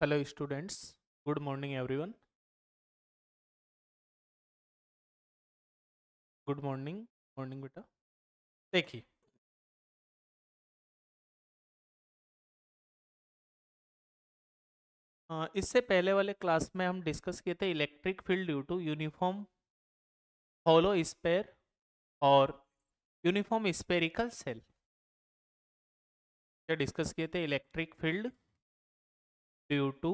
Hello students, good morning everyone. Good morning. Morning बेटा। देखिए, इससे पहले वाले क्लास में हम डिस्कस किए थे electric field due to uniform hollow sphere और यूनिफॉर्म स्फेरिकल सेल। क्या डिस्कस किए थे? Electric field due to.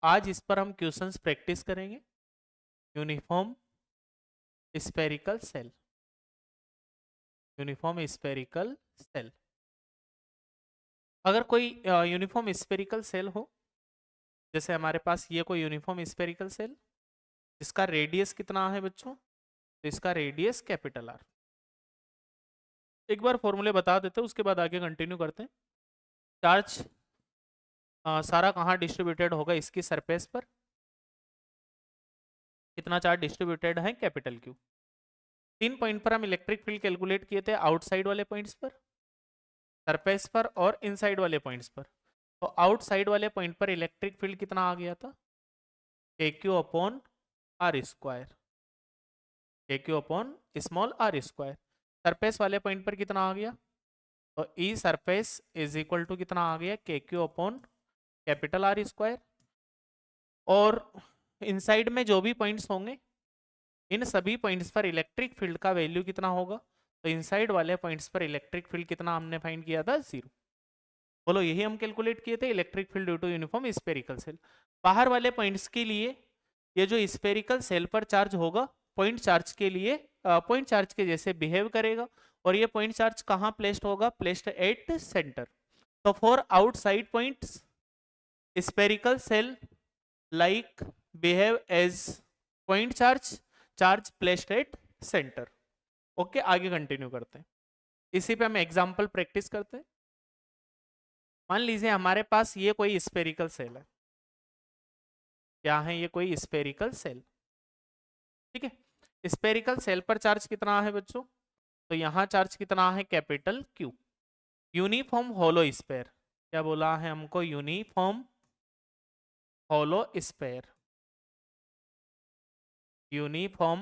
आज इस पर हम क्वेश्चंस प्रैक्टिस करेंगे। Uniform spherical shell, uniform spherical shell. अगर कोई यूनिफॉर्म स्फेरिकल सेल हो, जैसे हमारे पास ये कोई यूनिफॉर्म स्फेरिकल सेल, इसका रेडियस कितना है बच्चों? तो इसका रेडियस कैपिटल आर। एक बार फॉर्मूले बता देते हैं, उसके बाद आगे कंटिन्यू करते हैं। चार्ज सारा कहाँ डिस्ट्रीब्यूटेड होगा? इसकी सरफेस पर। कितना चार्ज डिस्ट्रीब्यूटेड है? Capital Q. 3 पॉइंट पर हम इलेक्ट्रिक फील्ड कैलकुलेट किए थे, आउटसाइड वाले पॉइंट्स पर, सरफेस पर और इनसाइड वाले पॉइंट्स पर। तो आउटसाइड वाले पॉइंट पर इलेक्ट्रिक फील्ड कितना आ गया था? K Q upon R square. K Q upon small R square. Surface वाले पॉइंट पर कितना आ गया? तो E surface is equal to कितना आ गया? K Q upon capital R square. और इनसाइड में जो भी पॉइंट्स होंगे, इन सभी पॉइंट्स पर इलेक्ट्रिक फील्ड का वैल्यू कितना होगा? तो इनसाइड वाले पॉइंट्स पर इलेक्ट्रिक फील्ड कितना हमने फाइंड किया था? 0। बोलो, यही हम कैलकुलेट किए थे electric field due to uniform spherical shell. बाहर वाले पॉइंट्स के लिए ये जो स्फेरिकल सेल पर चार्ज होगा, पॉइंट चार्ज के लिए पॉइंट चार्ज के जैसे बिहेव करेगा। और ये पॉइंट चार्ज कहाँ प्लेस्ड होगा? Placed at centre. तो for outside points spherical cell like behave as point charge placed at center। Okay, आगे कंटिन्यू करते हैं। इसी पे हम एग्जांपल प्रैक्टिस करते हैं। मान लीजिए हमारे पास ये कोई स्फेरिकल सेल है। क्या है ये? कोई स्फेरिकल सेल। ठीक है। स्फेरिकल सेल पर चार्ज कितना है बच्चों? तो यहां चार्ज कितना है? Capital Q. Uniform hollow sphere. क्या बोला है हमको? Uniform hollow sphere. Uniform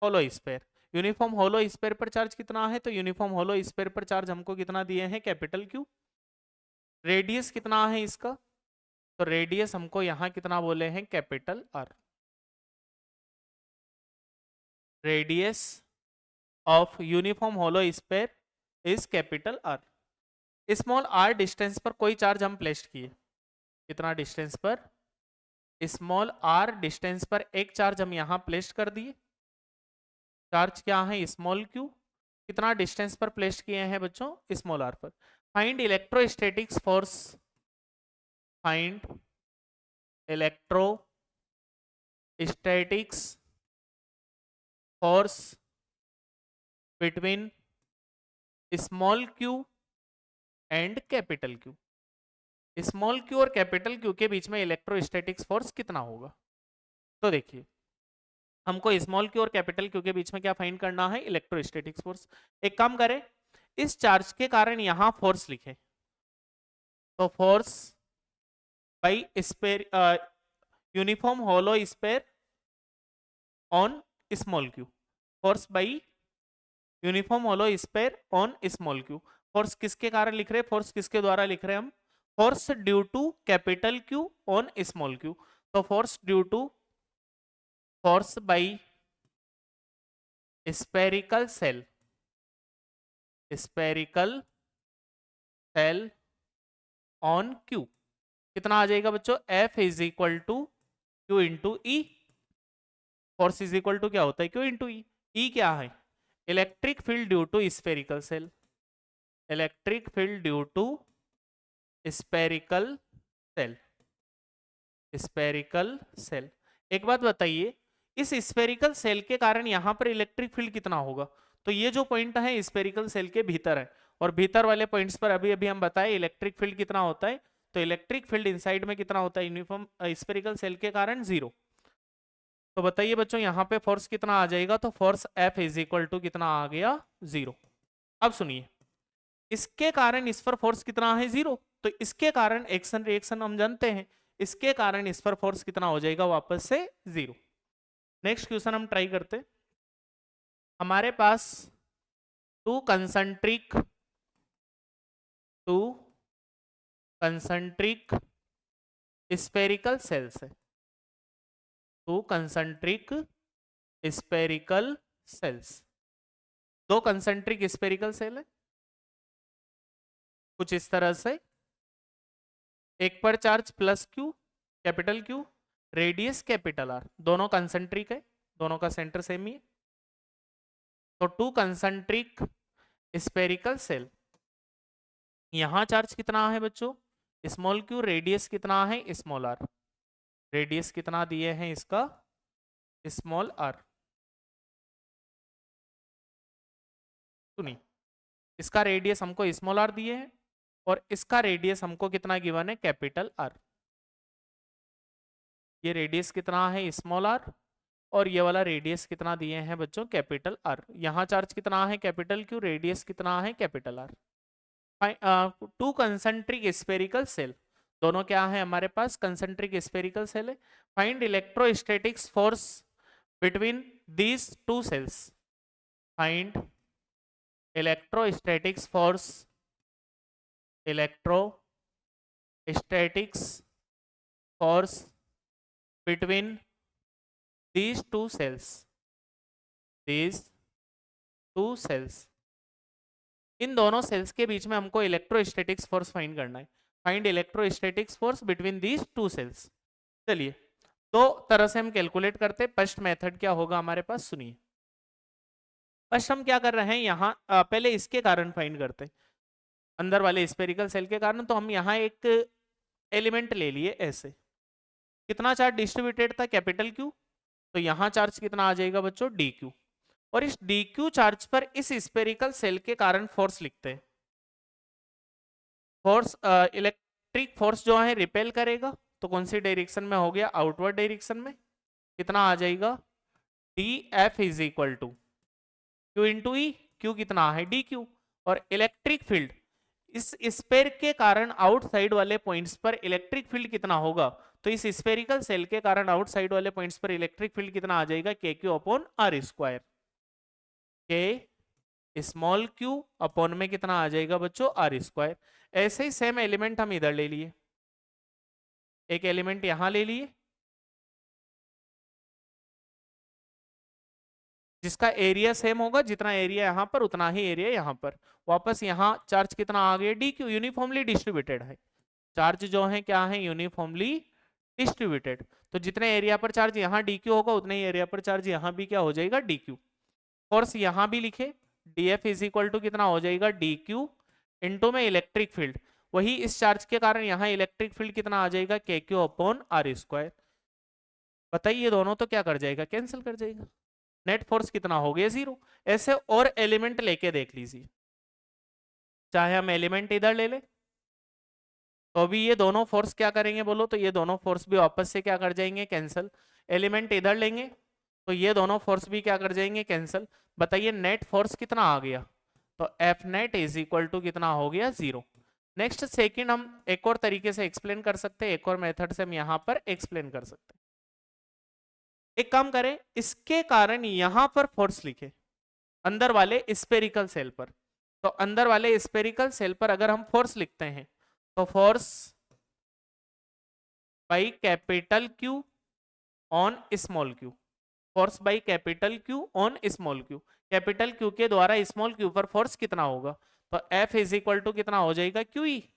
hollow sphere. Uniform hollow sphere पर चार्ज कितना है? तो यूनिफॉर्म होलो स्फेयर पर चार्ज हमको कितना दिए हैं? Capital Q. रेडियस कितना है इसका? तो रेडियस हमको यहां कितना बोले हैं? Capital R. Radius of uniform hollow sphere is capital R. Small R distance पर कोई चार्ज हम प्लेस किए। कितना डिस्टेंस पर? स्मॉल आर डिस्टेंस पर एक चार्ज हम यहां प्लेस कर दिए। चार्ज क्या है? Small Q. कितना डिस्टेंस पर प्लेस किए हैं बच्चों? स्मॉल आर पर। Find electrostatics force. Find electrostatics force between small Q and capital Q. Small Q और कैपिटल क्यू के बीच में इलेक्ट्रोस्टैटिक्स फोर्स कितना होगा? तो देखिए, हमको स्मॉल क्यू और कैपिटल क्यू के बीच में क्या फाइंड करना है? Electrostatics force. एक काम करें, इस चार्ज के कारण यहां फोर्स लिखे। तो force by sphere, uniform hollow sphere on small Q. Force by uniform hollow sphere on small Q. Force किसके कारण लिख रहे हैं? फोर्स किसके द्वारा लिख रहे हैं हम? Force due to capital q on small q. तो force due to, force by spherical shell, spherical shell on q कितना आ जाएगा बच्चों? F is equal to Q into E. Force is equal to क्या होता है? Q into E. ई क्या है? Electric field due to spherical shell. Electric field due to spherical shell. Spherical shell. एक बात बताइए, इस स्पेरिकल सेल के कारण यहां पर इलेक्ट्रिक फील्ड कितना होगा? तो ये जो पॉइंट है स्पेरिकल सेल के भीतर है, और भीतर वाले पॉइंट्स पर अभी अभी हम बताए इलेक्ट्रिक फील्ड कितना होता है। तो इलेक्ट्रिक फील्ड इनसाइड में कितना होता है यूनिफॉर्म स्पेरिकल सेल के कारण? 0। तो बताइए बच्चों, यहाँ पे फोर्स कितना आ जाएगा? तो force F is equal to कितना आ गया? 0। अब सुनिए, इसके कारण इस पर फोर्स कितना है? 0। तो इसके कारण एक्शन रिएक्शन हम जानते हैं, इसके कारण इस पर फोर्स कितना हो जाएगा, वापस से 0। नेक्स्ट क्वेश्चन हम ट्राई करते हैं। हमारे पास टू कंसंट्रिक स्पेरिकल सेल्स है, टू कंसंट्रिक स्पेरिकल सेल्स, दो कंसंट्रिक स्पेरिकल सेल है कुछ इस तरह से, एक पर charge plus Q, capital Q, radius capital R, दोनों कंसंट्रिक है, दोनों का सेंटर सेम ही है। तो टू कंसंट्रिक स्पेरिकल सेल, यहां चार्ज कितना है बच्चों, स्मॉल क्यू, रेडियस कितना है स्मॉल आर, रेडियस कितना दिए हैं इसका स्मॉल आर, सुनिए इसका रेडियस हमको स्मॉल आर दिए हैं और इसका रेडियस हमको कितना गिवन है, कैपिटल आर। ये रेडियस कितना है स्मॉल आर और ये वाला रेडियस कितना दिए हैं बच्चों, कैपिटल आर। यहाँ चार्ज कितना है कैपिटल क्यू, रेडियस कितना है capital R. Two concentric spherical shell, दोनों क्या है हमारे पास, कंसंट्रिक स्फेरिकल सेल है। Find electrostatics force between these two shells, find electrostatics force, electrostatics force between these two cells, these two cells, इन दोनों सेल्स के बीच में हमको इलेक्ट्रोस्टैटिक्स फोर्स फाइंड करना है। Find electrostatics force between these two shells. चलिए दो तरह से हम कैलकुलेट करते हैं। फर्स्ट मेथड क्या होगा हमारे पास, सुनिए। फर्स्ट हम क्या कर रहे हैं, यहाँ पहले इसके कारण फाइंड करते हैं, अंदर वाले स्फेरिकल सेल के कारण। तो हम यहाँ एक एलिमेंट ले लिए ऐसे, कितना चार्ज डिस्ट्रीब्यूटेड था, कैपिटल क्यू, तो यहां चार्ज कितना आ जाएगा बच्चों, डी क्यू। और इस डी क्यू चार्ज पर इस स्पेरिकल सेल के कारण फोर्स लिखते हैं। फोर्स इलेक्ट्रिक फोर्स जो है रिपेल करेगा, तो कौन सी डायरेक्शन में हो गया, आउटवर्ड डायरेक्शन में। कितना आ जाएगा, D F is equal to Q into E, Q कितना है डी क्यू। और इलेक्ट्रिक फील्ड इस स्पेयर के कारण आउटसाइड वाले पॉइंट्स पर इलेक्ट्रिक फील्ड कितना होगा, तो इस स्फेरिकल सेल के कारण आउटसाइड वाले पॉइंट्स पर इलेक्ट्रिक फील्ड कितना आ जाएगा, K Q upon R square, के स्मॉल क्यू अपॉन में कितना आ जाएगा बच्चों, आर स्क्वायर। ऐसे ही सेम एलिमेंट हम इधर ले लिए, एक एलिमेंट यहां ले लिए जिसका एरिया सेम होगा, जितना एरिया यहां पर उतना ही एरिया यहां पर। वापस यहां चार्ज कितना आ गया, डी क्यू, यूनिफॉर्मली डिस्ट्रीब्यूटेड है, चार्ज जो है क्या है, यूनिफॉर्मली डिस्ट्रीब्यूटेड। तो जितने एरिया पर चार्ज यहाँ डी क्यू होगा उतने ही एरिया पर चार्ज यहाँ भी क्या हो जाएगा, डी क्यू। फोर्स यहाँ भी लिखे, D F is equal to कितना हो जाएगा, डी क्यू इंटू में इलेक्ट्रिक फील्ड, वही इस चार्ज के कारण यहाँ इलेक्ट्रिक फील्ड कितना आ जाएगा, K Q upon R square. बताइए दोनों तो क्या कर जाएगा, कैंसिल कर जाएगा, नेट फोर्स कितना हो गया, 0। ऐसे और एलिमेंट लेके देख लीजिए, चाहे हम एलिमेंट इधर ले ले तो अभी ये दोनों फोर्स क्या करेंगे बोलो, तो ये दोनों फोर्स भी वापस से क्या कर जाएंगे, कैंसिल। एलिमेंट इधर लेंगे तो ये दोनों फोर्स भी क्या कर जाएंगे, कैंसिल। बताइए नेट फोर्स कितना आ गया, तो F net is equal to कितना हो गया, 0। नेक्स्ट सेकंड हम एक और तरीके से एक्सप्लेन कर सकते हैं, एक और मेथड से हम यहां पर एक्सप्लेन कर सकते हैं। एक काम करें, इसके कारण यहां पर फोर्स लिखे अंदर वाले स्पेरिकल सेल पर, तो अंदर वाले स्पेरिकल सेल पर अगर हम फोर्स लिखते हैं तो force by capital q on small Q, force by capital q on small Q, capital Q के द्वारा स्मॉल क्यू पर फोर्स कितना होगा, तो एफ इज इक्वल टू कितना हो जाएगा, क्यू ई।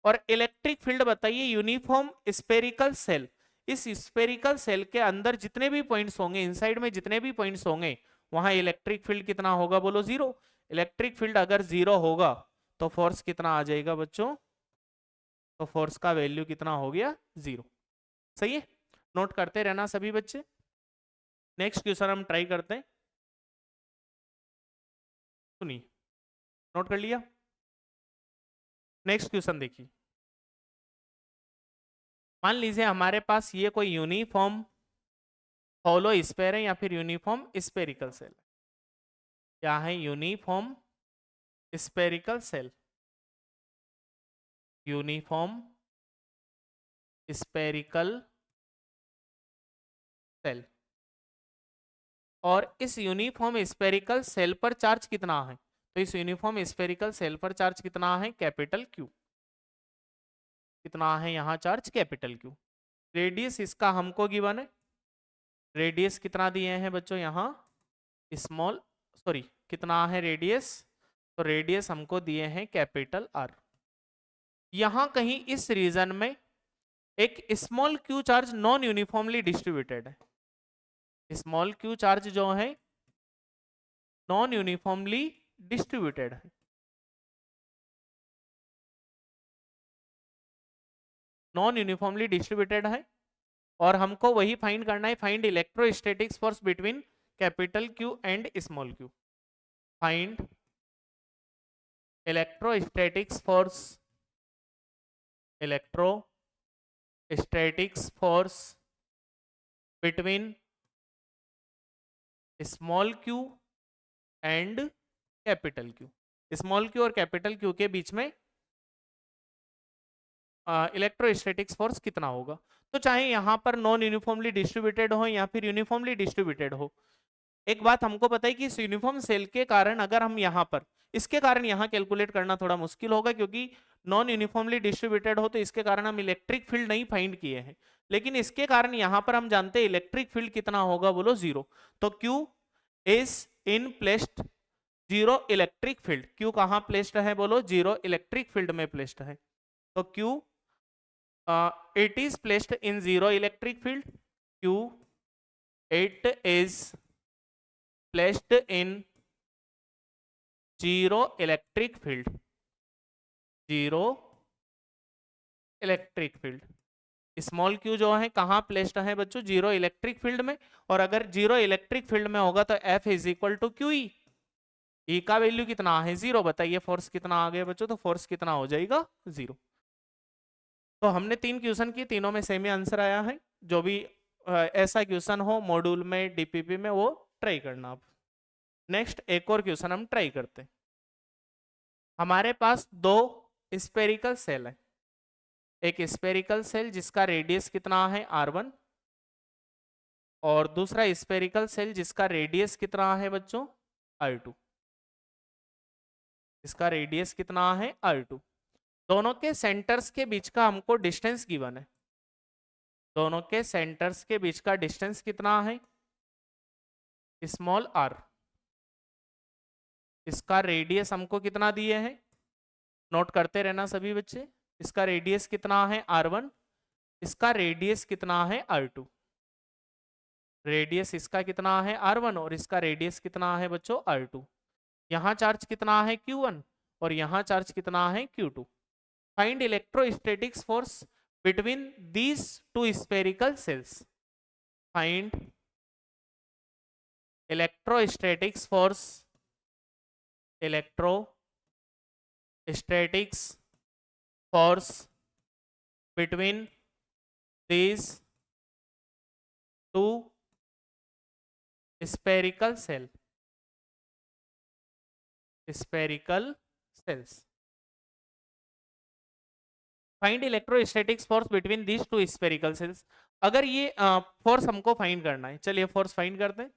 और इलेक्ट्रिक फील्ड बताइए, यूनिफॉर्म स्पेरिकल सेल, इस स्पेरिकल सेल के अंदर जितने भी पॉइंट्स होंगे, इनसाइड में जितने भी पॉइंट्स होंगे, वहां इलेक्ट्रिक फील्ड कितना होगा, बोलो 0। इलेक्ट्रिक फील्ड अगर 0 होगा तो फोर्स कितना आ जाएगा बच्चों, तो फोर्स का वैल्यू कितना हो गया, 0। सही है, नोट करते रहना सभी बच्चे। नेक्स्ट क्वेश्चन हम ट्राई करते हैं, सुनिए, नोट कर लिया। नेक्स्ट क्वेश्चन देखिए, मान लीजिए हमारे पास ये कोई यूनिफॉर्म हॉलो स्फेयर है या फिर यूनिफॉर्म स्पेरिकल सेल, क्या है, uniform spherical shell. Uniform spherical shell. और इस यूनिफॉर्म स्पेरिकल सेल पर चार्ज कितना है? तो इस यूनिफॉर्म स्पेरिकल सेल पर चार्ज कितना है? Capital Q. कितना है यहाँ चार्ज? Capital Q. रेडियस इसका हमको गिवन है, रेडियस कितना दिए हैं बच्चों यहाँ? स्मॉल, सॉरी कितना है रेडियस? तो रेडियस हमको दिए हैं कैपिटल आर। यहां कहीं इस रीजन में एक small Q charge non uniformly distributed है। स्मॉल क्यू चार्ज जो है नॉन यूनिफॉर्मली डिस्ट्रीब्यूटेड है। नॉन यूनिफॉर्मली डिस्ट्रीब्यूटेड है और हमको वही फाइंड करना है, find electrostatics force between capital Q and small Q. Find electrostatics force, electrostatics force between small Q and capital Q. Small Q और कैपिटल क्यू के बीच में इलेक्ट्रोस्टैटिक्स फोर्स कितना होगा? तो चाहे यहां पर नॉन यूनिफॉर्मली डिस्ट्रीब्यूटेड हो या फिर यूनिफॉर्मली डिस्ट्रीब्यूटेड हो, एक बात हमको पता है कि इस यूनिफॉर्म सेल के कारण अगर हम यहाँ पर इसके कारण यहाँ कैलकुलेट करना थोड़ा मुश्किल होगा, क्योंकि नॉन यूनिफॉर्मली डिस्ट्रीब्यूटेड हो तो इसके कारण हम इलेक्ट्रिक फील्ड नहीं फाइंड किए हैं। लेकिन इसके कारण यहाँ पर हम जानते हैं इलेक्ट्रिक फील्ड कितना होगा, बोलो जीरो। तो Q is in placed zero electric field. Q कहाँ प्लेस्ड है? बोलो जीरो इलेक्ट्रिक फील्ड में प्लेस्ड है। तो Q it is placed in zero electric field. Q it is placed in zero electric field. Zero electric field. Small Q जो है कहाँ placed है बच्चों? जीरो इलेक्ट्रिक फील्ड में। और अगर जीरो इलेक्ट्रिक फील्ड में होगा तो F is equal to q E. E का वैल्यू कितना है? जीरो। बताइए फोर्स कितना आ गया बच्चों? तो फोर्स कितना हो जाएगा? जीरो। तो हमने 3 क्वेश्चन किए, तीनों में सेम ही आंसर आया है। जो भी ऐसा क्वेश्चन हो मॉड्यूल में, डीपीपी में, वो ट्राई करना आप। नेक्स्ट एक और क्वेश्चन हम ट्राई करते हैं। हमारे पास दो स्पेरिकल सेल है। एक स्पेरिकल सेल जिसका रेडियस कितना है? R1, और दूसरा स्पेरिकल सेल जिसका रेडियस कितना है बच्चों? R2। इसका रेडियस कितना है? R2। दोनों के सेंटर्स के बीच का हमको डिस्टेंस गिवन है। दोनों के सेंटर्स के बीच का डिस्टेंस कितना है? Small r। इसका रेडियस हमको कितना दिए हैं? नोट करते रहना सभी बच्चे। इसका रेडियस कितना है? R1। इसका रेडियस कितना है? R2। रेडियस इसका कितना है? R1 और इसका रेडियस कितना है बच्चों? R2। यहाँ चार्ज कितना है? Q1 और यहाँ चार्ज कितना है? Q2। Find electrostatics force between these two spherical shells. Find electrostatics force, electrostatics force between these two spherical cell, spherical cells. Find electrostatics force between these two spherical cells। अगर ये force हमको find करना है, चलिए force find करते हैं।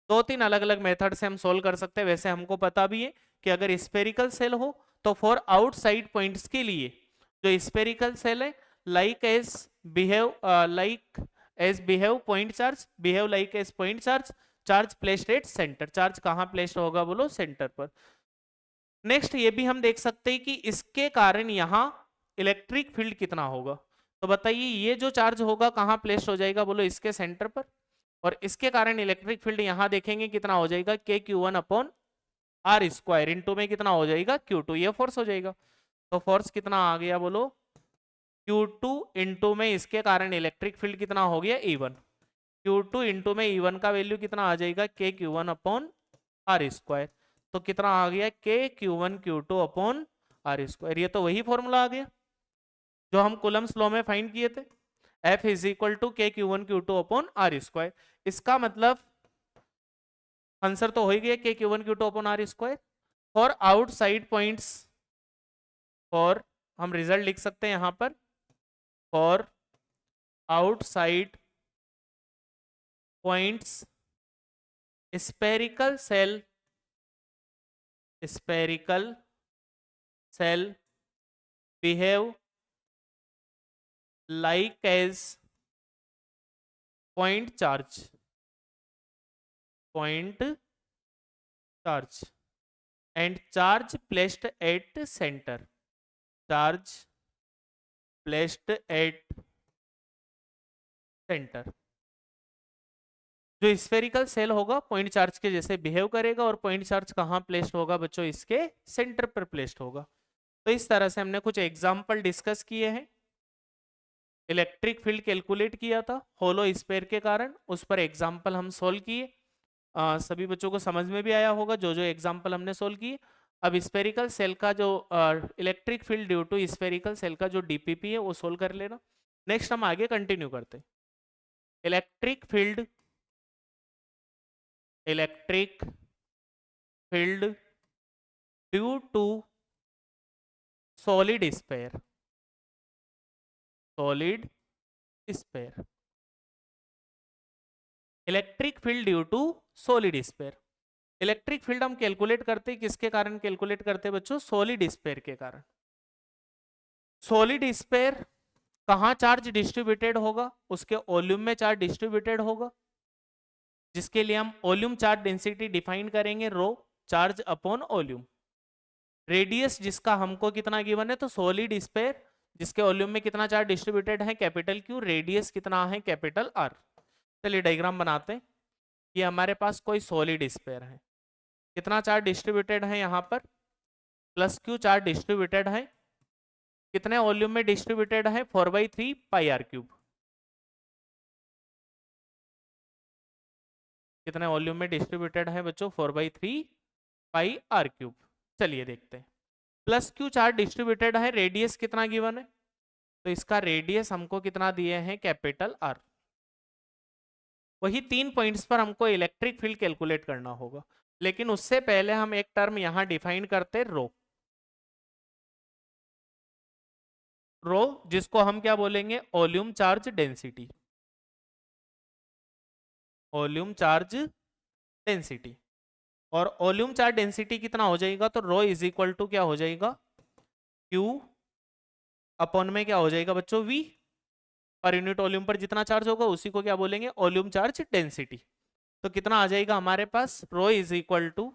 दो तीन अलग अलग मेथड से हम सोल्व कर सकते हैं। वैसे हमको पता भी है कि अगर स्फेरिकल सेल हो तो फॉर आउटसाइड पॉइंट्स के लिए जो स्फेरिकल सेल है like as behave point charge, behave like as point charge, charge placed at centre. चार्ज कहाँ प्लेस्ड होगा? बोलो सेंटर पर। नेक्स्ट ये भी हम देख सकते हैं कि इसके कारण यहाँ इलेक्ट्रिक फील्ड कितना होगा। तो बताइए ये जो चार्ज होगा कहाँ प्लेस्ड हो जाएगा? बोलो इसके सेंटर पर। और इसके कारण इलेक्ट्रिक फील्ड यहां देखेंगे कितना हो जाएगा? KQ1/R²। इनटू में कितना हो जाएगा? Q2। ये फोर्स हो जाएगा। तो फोर्स कितना आ गया? बोलो Q2 इंटू में इसके कारण इलेक्ट्रिक फील्ड कितना हो गया? E1। Q2 इंटू में E1 का वैल्यू कितना आ जाएगा? KQ1/R²। तो कितना आ गया? KQ1Q2/R²। ये तो वही फॉर्मूला आ गया जो हम कूलम्स लॉ में फाइंड किए थे। F is equal to KQ1Q2/R²। इसका मतलब आंसर तो हो ही गया KQ1Q2/R²। For outside points for, हम रिजल्ट लिख सकते हैं यहाँ पर, for outside points spherical cell behave like as point charge and charge placed at center, charge placed at center। जो स्फेरिकल सेल होगा पॉइंट चार्ज के जैसे बिहेव करेगा, और पॉइंट चार्ज कहाँ प्लेस्ड होगा बच्चों, इसके सेंटर पर प्लेस्ड होगा। तो इस तरह से हमने कुछ एग्जाम्पल डिस्कस किए हैं। इलेक्ट्रिक फील्ड कैलकुलेट किया था होलो स्फेयर के कारण, उस पर एग्जाम्पल हम सोल्व किए। सभी बच्चों को समझ में भी आया होगा जो जो एग्जाम्पल हमने सोल्व किए। अब स्फेरिकल सेल का जो electric field due to spherical shell का जो डीपीपी है वो सोल्व कर लेना। नेक्स्ट हम आगे कंटिन्यू करते हैं। Electric field due to solid sphere, electric field due to solid sphere. Electric field हम कैलकुलेट करते हैं किसके कारण कैलकुलेट करते हैं बच्चों, सॉलिड स्फेयर के कारण। सॉलिड स्फेयर कहाँ चार्ज डिस्ट्रीब्यूटेड होगा, उसके वॉल्यूम में चार्ज डिस्ट्रीब्यूटेड होगा, जिसके लिए हम वॉल्यूम चार्ज डेंसिटी डिफाइन करेंगे, रो चार्ज अपॉन वॉल्यूम। रेडियस जिसका हमको कितना गिवन है, तो सॉलिड स्फेयर जिसके वॉल्यूम में कितना चार्ज डिस्ट्रीब्यूटेड है कैपिटल क्यू, रेडियस कितना है कैपिटल आर। चलिए डायग्राम बनाते हैं। ये हमारे पास कोई सॉलिड स्फेयर है, कितना चार्ज डिस्ट्रीब्यूटेड है यहाँ पर, प्लस क्यू चार्ज डिस्ट्रीब्यूटेड है, कितने वॉल्यूम में डिस्ट्रीब्यूटेड है, 4/3 पाई आर क्यूब। कितने वॉल्यूम में डिस्ट्रीब्यूटेड है बच्चों, 4/3 पाई आर क्यूब। चलिए देखते हैं। प्लस क्यू चार्ज डिस्ट्रीब्यूटेड है, रेडियस कितना गिवन है, तो इसका रेडियस हमको कितना दिए हैं कैपिटल आर। वही 3 पॉइंट्स पर हमको इलेक्ट्रिक फील्ड कैलकुलेट करना होगा, लेकिन उससे पहले हम एक टर्म यहां डिफाइन करते रो। रो जिसको हम क्या बोलेंगे, volume charge density, volume charge density. और वॉल्यूम चार्ज डेंसिटी कितना हो जाएगा, तो रो इज इक्वल टू क्या हो जाएगा, क्यू अपॉन में क्या हो जाएगा बच्चों, वी। पर यूनिट वॉल्यूम पर जितना चार्ज होगा उसी को क्या बोलेंगे, वॉल्यूम चार्ज डेंसिटी। तो कितना आ जाएगा हमारे पास, rho is equal to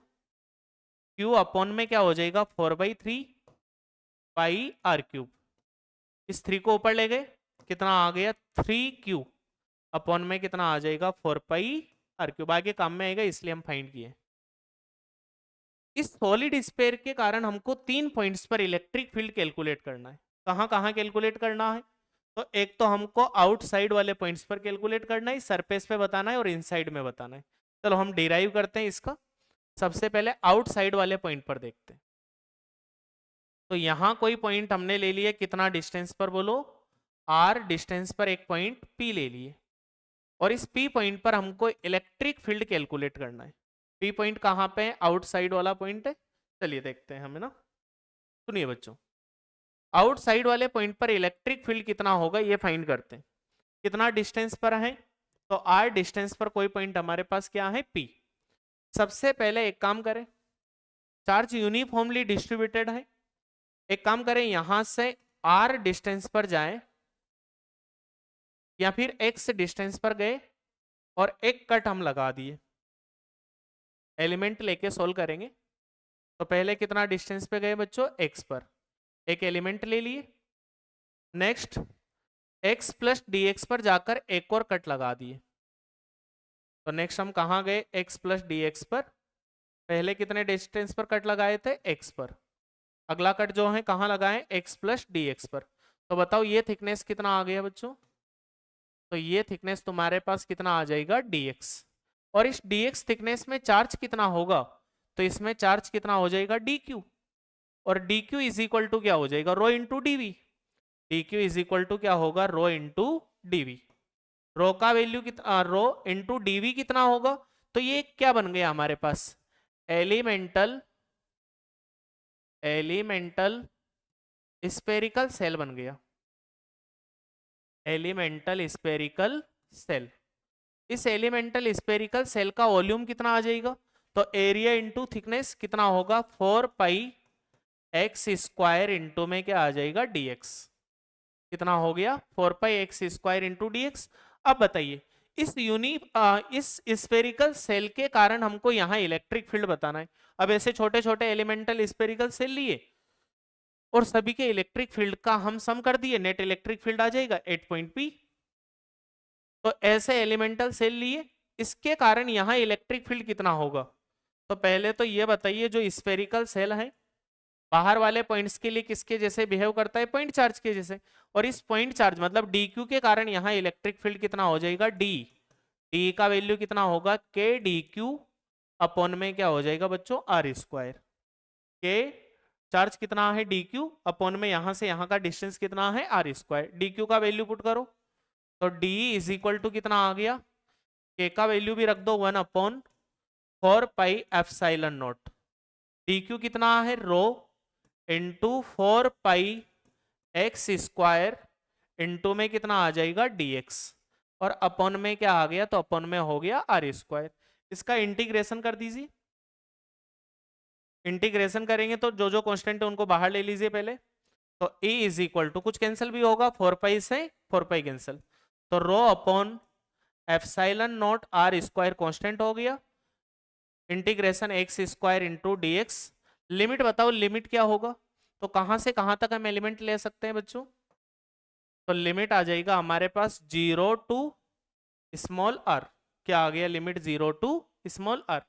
q upon में क्या हो जाएगा, 4/3 पाई आर क्यूब। इस 3 को ऊपर ले गए, कितना आ गया 3Q अपॉन में कितना आ जाएगा 4 पाई आर क्यूब। आगे काम में आएगा इसलिए हम फाइंड किए। इस सॉलिड स्फीयर के कारण हमको 3 पॉइंट्स पर इलेक्ट्रिक फील्ड कैलकुलेट करना है। कहाँ कहाँ कैलकुलेट करना है, तो एक तो हमको आउटसाइड वाले पॉइंट्स पर कैलकुलेट करना है, सरफेस पे बताना है और इनसाइड में बताना है। चलो हम डिराइव करते हैं इसका। सबसे पहले आउटसाइड वाले पॉइंट पर देखते हैं। तो यहां कोई पॉइंट हमने ले लिया, कितना डिस्टेंस पर बोलो, r डिस्टेंस पर एक पॉइंट P ले लिए, और इस P पॉइंट पर हमको इलेक्ट्रिक फील्ड कैलकुलेट करना है। P पॉइंट कहाँ पे है, आउटसाइड वाला पॉइंट है। चलिए देखते हैं हमें ना, सुनिए बच्चों, आउटसाइड वाले पॉइंट पर इलेक्ट्रिक फील्ड कितना होगा ये फाइंड करते हैं। कितना डिस्टेंस पर है, तो r डिस्टेंस पर कोई पॉइंट हमारे पास क्या है, P। सबसे पहले एक काम करें, चार्ज यूनिफॉर्मली डिस्ट्रीब्यूटेड है, एक काम करें यहां से r डिस्टेंस पर जाएं या फिर x डिस्टेंस पर गए और एक कट हम लगा दिए। एलिमेंट लेके सोल्व करेंगे। तो पहले कितना डिस्टेंस पे गए बच्चों, x पर, एक एलिमेंट ले लिए। नेक्स्ट x प्लस dx पर जाकर एक और कट लगा दिए। तो नेक्स्ट हम कहाँ गए, x प्लस dx पर, पहले कितने डिस्टेंस पर कट लगाए थे, x पर। अगला कट जो है कहाँ लगाएं, x प्लस dx पर। तो बताओ ये थिकनेस कितना आ गया बच्चों, तो ये थिकनेस तुम्हारे पास कितना आ जाएगा, dx। और इस dx थिकनेस में चार्ज कितना होगा, तो इसमें चार्ज कितना हो जाएगा, dq। और dq इज इक्वल टू क्या हो जाएगा, rho into dv. dq is equal to क्या होगा, रो इंटू डीवी। रो का वैल्यू कितना, रो इंटू डीवी कितना होगा, तो ये क्या बन गया हमारे पास, एलिमेंटल स्पेरिकल सेल बन गया, एलिमेंटल स्पेरिकल सेल। इस एलिमेंटल स्पेरिकल सेल का वॉल्यूम कितना आ जाएगा, तो एरिया इंटू थिकनेस कितना होगा, 4π(x²) इंटू में क्या आ जाएगा, dx। कितना हो गया, 4π(x²) इंटू dx। अब बताइए इस स्पेरिकल सेल के कारण हमको यहाँ इलेक्ट्रिक फील्ड बताना है। अब ऐसे छोटे छोटे एलिमेंटल स्पेरिकल सेल लिए और सभी के इलेक्ट्रिक फील्ड का हम सम कर दिए, नेट इलेक्ट्रिक फील्ड आ जाएगा 8.P। तो ऐसे एलिमेंटल सेल लिए, इसके कारण यहाँ इलेक्ट्रिक फील्ड कितना होगा। तो पहले तो ये बताइए जो स्फेरिकल सेल है बाहर वाले पॉइंट्स के लिए किसके जैसे बिहेव करता है, पॉइंट चार्ज के जैसे। और इस पॉइंट चार्ज मतलब dq के कारण यहाँ इलेक्ट्रिक फील्ड कितना हो जाएगा, d का वैल्यू कितना होगा, k dq अपॉन में क्या हो जाएगा बच्चों, r²। k चार्ज कितना है dq अपॉन में यहाँ से यहाँ का डिस्टेंस कितना है, r²। dq का वैल्यू पुट करो तो d इज इक्वल टू कितना आ गया, k का वैल्यू भी रख दो 1/4πε0। dq कितना है, रो इंटू 4π(x²) इंटू में कितना आ जाएगा, dx। और अपॉन में क्या आ गया, तो अपॉन में हो गया r²। इसका इंटीग्रेशन कर दीजिए। इंटीग्रेशन करेंगे तो जो जो कांस्टेंट है उनको बाहर ले लीजिए पहले। तो e इज इक्वल टू कुछ कैंसिल भी होगा, 4π से 4π कैंसिल, तो रो अपॉन ε0 r² कांस्टेंट हो गया, integration x² into dx। Limit बताओ, लिमिट क्या होगा, तो कहां से कहां तक हम एलिमेंट ले सकते हैं बच्चों, तो लिमिट आ जाएगा हमारे पास 0 टू स्मॉल r। क्या आ गया, limit 0 to small r।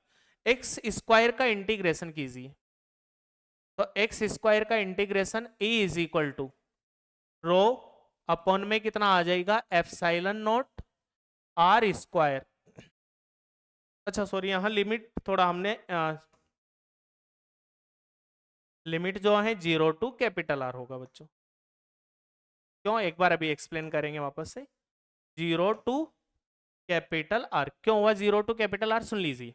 x² का इंटीग्रेशन कीजिए, तो x² का integration e is equal to rho upon में कितना आ जाएगा, ε0 r²। अच्छा सॉरी, यहाँ लिमिट थोड़ा हमने लिमिट जो है 0 टू कैपिटल R होगा बच्चों। क्यों, एक बार अभी एक्सप्लेन करेंगे वापस से। 0 टू कैपिटल R क्यों हुआ, 0 टू कैपिटल R सुन लीजिए।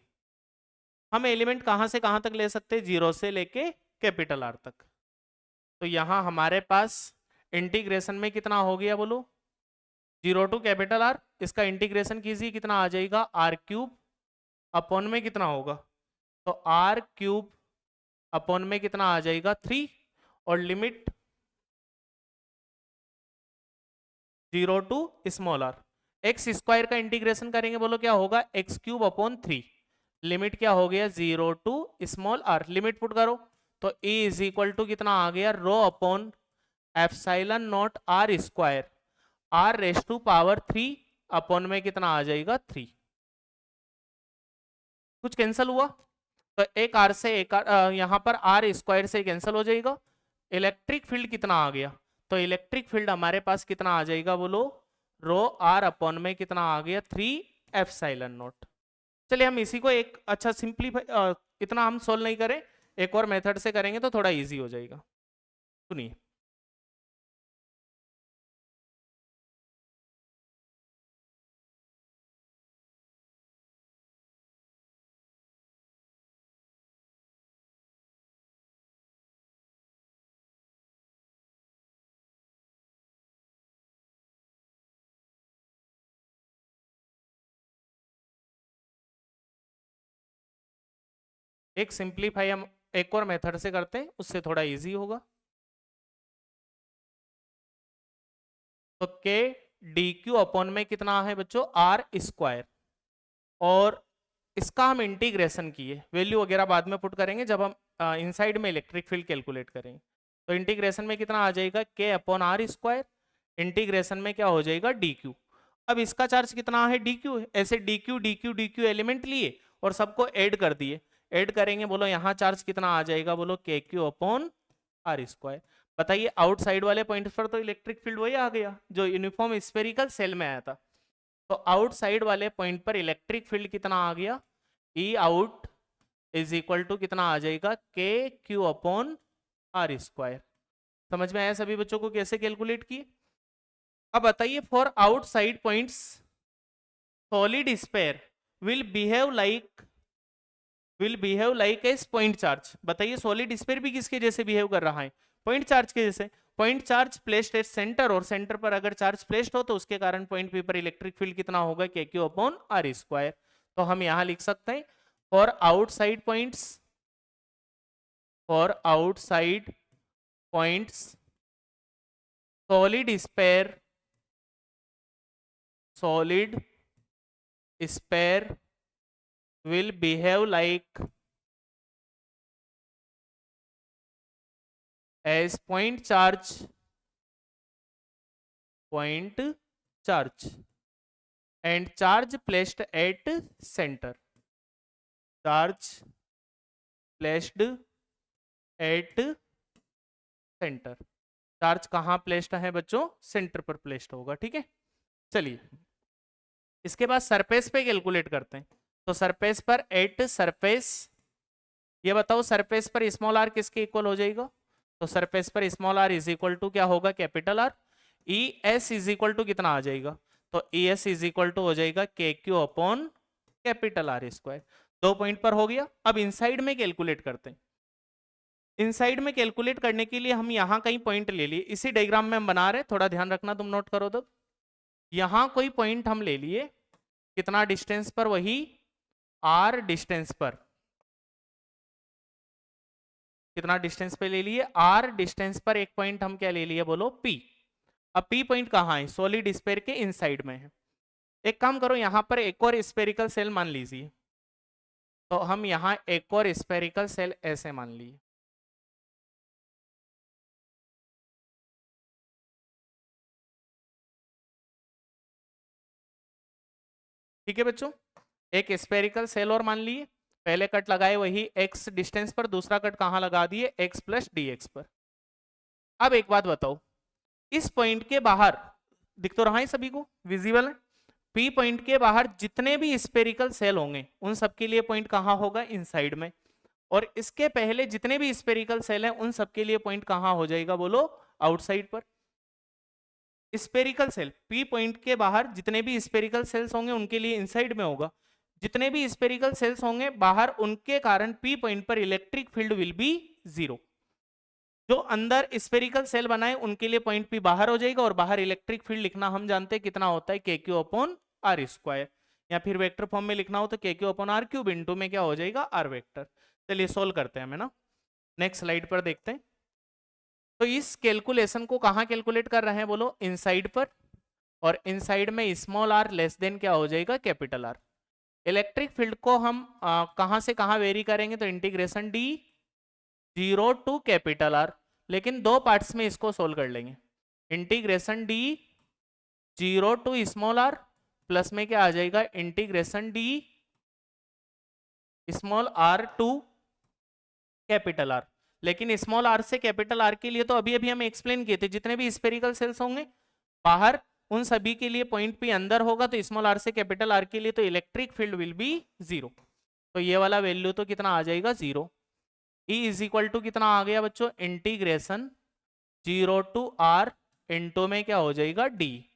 हम एलिमेंट कहां से कहां तक ले सकते हैं, 0 से लेके कैपिटल R तक। तो यहाँ हमारे पास इंटीग्रेशन में कितना हो गया बोलो, 0 टू कैपिटल R, इसका इंटीग्रेशन कीजिए कितना आ जाएगा, r³ अपॉन में कितना होगा, तो r³ अपॉन में कितना आ जाएगा 3। और limit 0 to small r। x² का इंटीग्रेशन करेंगे बोलो क्या होगा, x³ अपॉन 3। लिमिट क्या हो गया, 0 to small r। Limit put करो तो e इज इक्वल टू कितना आ गया, rho upon ε0 r², r⁻³ upon में कितना आ जाएगा 3। कुछ कैंसिल हुआ तो एक r से एक यहाँ पर r² से कैंसिल हो जाएगा। इलेक्ट्रिक फील्ड कितना आ गया, तो इलेक्ट्रिक फील्ड हमारे पास कितना आ जाएगा बोलो, रो r अपॉन में कितना आ गया 3ε0। चलिए हम इसी को एक अच्छा सिंपलीफाई, इतना हम सोल्व नहीं करें, एक और मेथड से करेंगे तो थोड़ा इजी हो जाएगा। सुनिए, एक सिंपलीफाई हम एक और मेथड से करते हैं, उससे थोड़ा इजी होगा। तो k dq अपॉन में कितना है बच्चों, r²। और इसका हम इंटीग्रेशन किए, वैल्यू वगैरह बाद में पुट करेंगे जब हम इनसाइड में इलेक्ट्रिक फील्ड कैलकुलेट करेंगे। तो इंटीग्रेशन में कितना आ जाएगा, k अपॉन r²। इंटीग्रेशन में क्या हो जाएगा, dq। अब इसका चार्ज कितना है, dq। ऐसे dq dq dq एलिमेंट लिए और सबको ऐड कर दिए। ऐड करेंगे बोलो यहाँ चार्ज कितना आ जाएगा, बोलो kq अपॉन r²। बताइए आउटसाइड वाले पॉइंट पर तो इलेक्ट्रिक फील्ड वही आ गया जो यूनिफॉर्म स्फेरिकल सेल में आया था। तो आउटसाइड वाले पॉइंट पर इलेक्ट्रिक फील्ड कितना आ गया, ई आउट इज इक्वल टू कितना आ जाएगा, kq अपॉन r²। समझ में आया सभी बच्चों को कैसे कैलकुलेट किए। अब बताइए for outside points solid sphere will behave like S point charge. बताइए सॉलिड स्फीयर भी किसके जैसे बिहेव कर रहा है, पॉइंट चार्ज के जैसे। Point charge placed at centre, और सेंटर पर अगर चार्ज प्लेस्ड हो तो उसके कारण पॉइंट पी पर इलेक्ट्रिक फील्ड कितना होगा, के क्यू अपॉन आर स्क्वायर। तो हम यहां लिख सकते हैं for outside points, for outside points solid sphere will behave like as point charge and charge placed at center, charge placed at center, charge कहां प्लेस्ड है बच्चों, सेंटर पर प्लेस्ड होगा। ठीक है, चलिए इसके बाद सरफेस पे कैलकुलेट करते हैं। तो सरफेस पर एट सरफेस, ये बताओ सरफेस पर स्मॉल आर किसके इक्वल हो जाएगा, तो सरफेस पर small R is equal to क्या होगा, capital R. E S is equal to कितना आ जाएगा, तो E S is equal to हो जाएगा K Q upon capital R square. 2 point पर हो गया। अब इनसाइड में कैलकुलेट करते हैं। इनसाइड में कैलकुलेट करने के लिए हम यहां कहीं पॉइंट ले लिए, इसी डायग्राम में हम बना रहे, थोड़ा ध्यान रखना, तुम नोट करो। तो यहां कोई पॉइंट हम ले लिए, कितना डिस्टेंस पर, वही आर डिस्टेंस पर, कितना डिस्टेंस पे ले लिए, आर डिस्टेंस पर एक पॉइंट हम क्या ले लिए, बोलो पी। अब पी पॉइंट कहां है, सॉलिड स्फीयर के इनसाइड में है। एक काम करो, यहां पर एक और स्फेरिकल सेल मान लीजिए, तो हम यहां एक और स्फेरिकल सेल ऐसे मान लिए। ठीक है बच्चों, एक स्फेरिकल सेल और मान लिए, पहले कट लगाए वही x डिस्टेंस पर, दूसरा कट कहां लगा दिए, x प्लस डी एक्स पर। अब एक बात बताओ, इस पॉइंट के बाहर दिख तो रहा है सभी को, विजिबल है, पी पॉइंट के बाहर जितने भी स्फेरिकल सेल होंगे उन सबके लिए पॉइंट कहां होगा, इनसाइड में, और इसके पहले जितने भी स्फेरिकल सेल हैं उन सबके लिए पॉइंट कहां हो जाएगा, बोलो आउटसाइड पर। स्फेरिकल सेल पी पॉइंट के बाहर जितने भी स्फेरिकल सेल्स होंगे उनके लिए इनसाइड में होगा, जितने भी स्फेरिकल सेल्स होंगे बाहर, उनके कारण पी पॉइंट पर इलेक्ट्रिक फील्ड विल बी 0। जो अंदर स्फेरिकल सेल बनाए उनके लिए पॉइंट पी बाहर हो जाएगा, और बाहर इलेक्ट्रिक फील्ड लिखना हम जानते हैं कितना होता है, K Q upon R square, या फिर वेक्टर फॉर्म में लिखना हो तो K Q upon R cube into में क्या हो जाएगा, आर वेक्टर। चलिए सोल्व करते हैं, ना नेक्स्ट स्लाइड पर देखते हैं। तो इस कैलकुलेशन को कहां कैलकुलेट कर रहे हैं, बोलो इनसाइड पर, और इनसाइड में स्मॉल आर लेस देन क्या हो जाएगा, कैपिटल आर। इलेक्ट्रिक फील्ड को हम कहां से कहां वेरी करेंगे, तो integration D 0 to capital R, लेकिन 2 पार्ट्स में इसको सोल्व कर लेंगे। Integration D 0 to small R, plus में क्या आ जाएगा, integration D small R to capital R. लेकिन स्मॉल आर से कैपिटल आर के लिए तो अभी अभी हम एक्सप्लेन किए थे, जितने भी स्फेरिकल सेल्स होंगे बाहर उन सभी के लिए पॉइंट पी अंदर होगा, तो स्मॉल आर से कैपिटल आर के लिए तो इलेक्ट्रिक फील्ड विल बी 0। तो ये वाला वैल्यू तो कितना आ जाएगा, 0। ई इज इक्वल टू कितना आ गया बच्चों, इंटीग्रेशन 0 टू आर इंटू में क्या हो जाएगा, डी।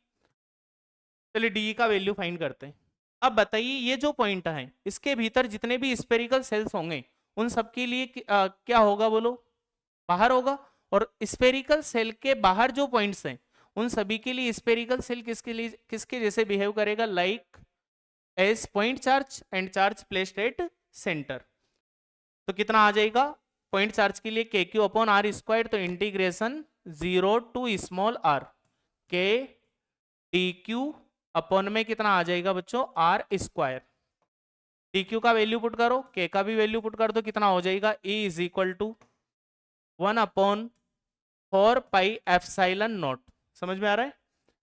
चलिए डी का वैल्यू फाइंड करते हैं। अब बताइए ये जो पॉइंट है इसके भीतर जितने भी स्फेरिकल सेल्स होंगे उन सबके लिए क्या होगा, बोलो बाहर होगा, और स्फेरिकल सेल के बाहर जो पॉइंट्स हैं उन सभी के लिए स्फेरिकल सेल किसके जैसे बिहेव करेगा, like as point charge and charge placed at centre. तो कितना आ जाएगा, पॉइंट चार्ज के लिए K Q upon R square, तो इंटीग्रेशन 0 टू स्मॉल आर के डी क्यू अपॉन में कितना आ जाएगा बच्चों, आर स्क्वायर। डी क्यू का वैल्यू पुट करो, के का भी वैल्यू पुट कर दो, कितना हो जाएगा, E is equal to 1 upon 4 pi epsilon naught. समझ में आ रहा है,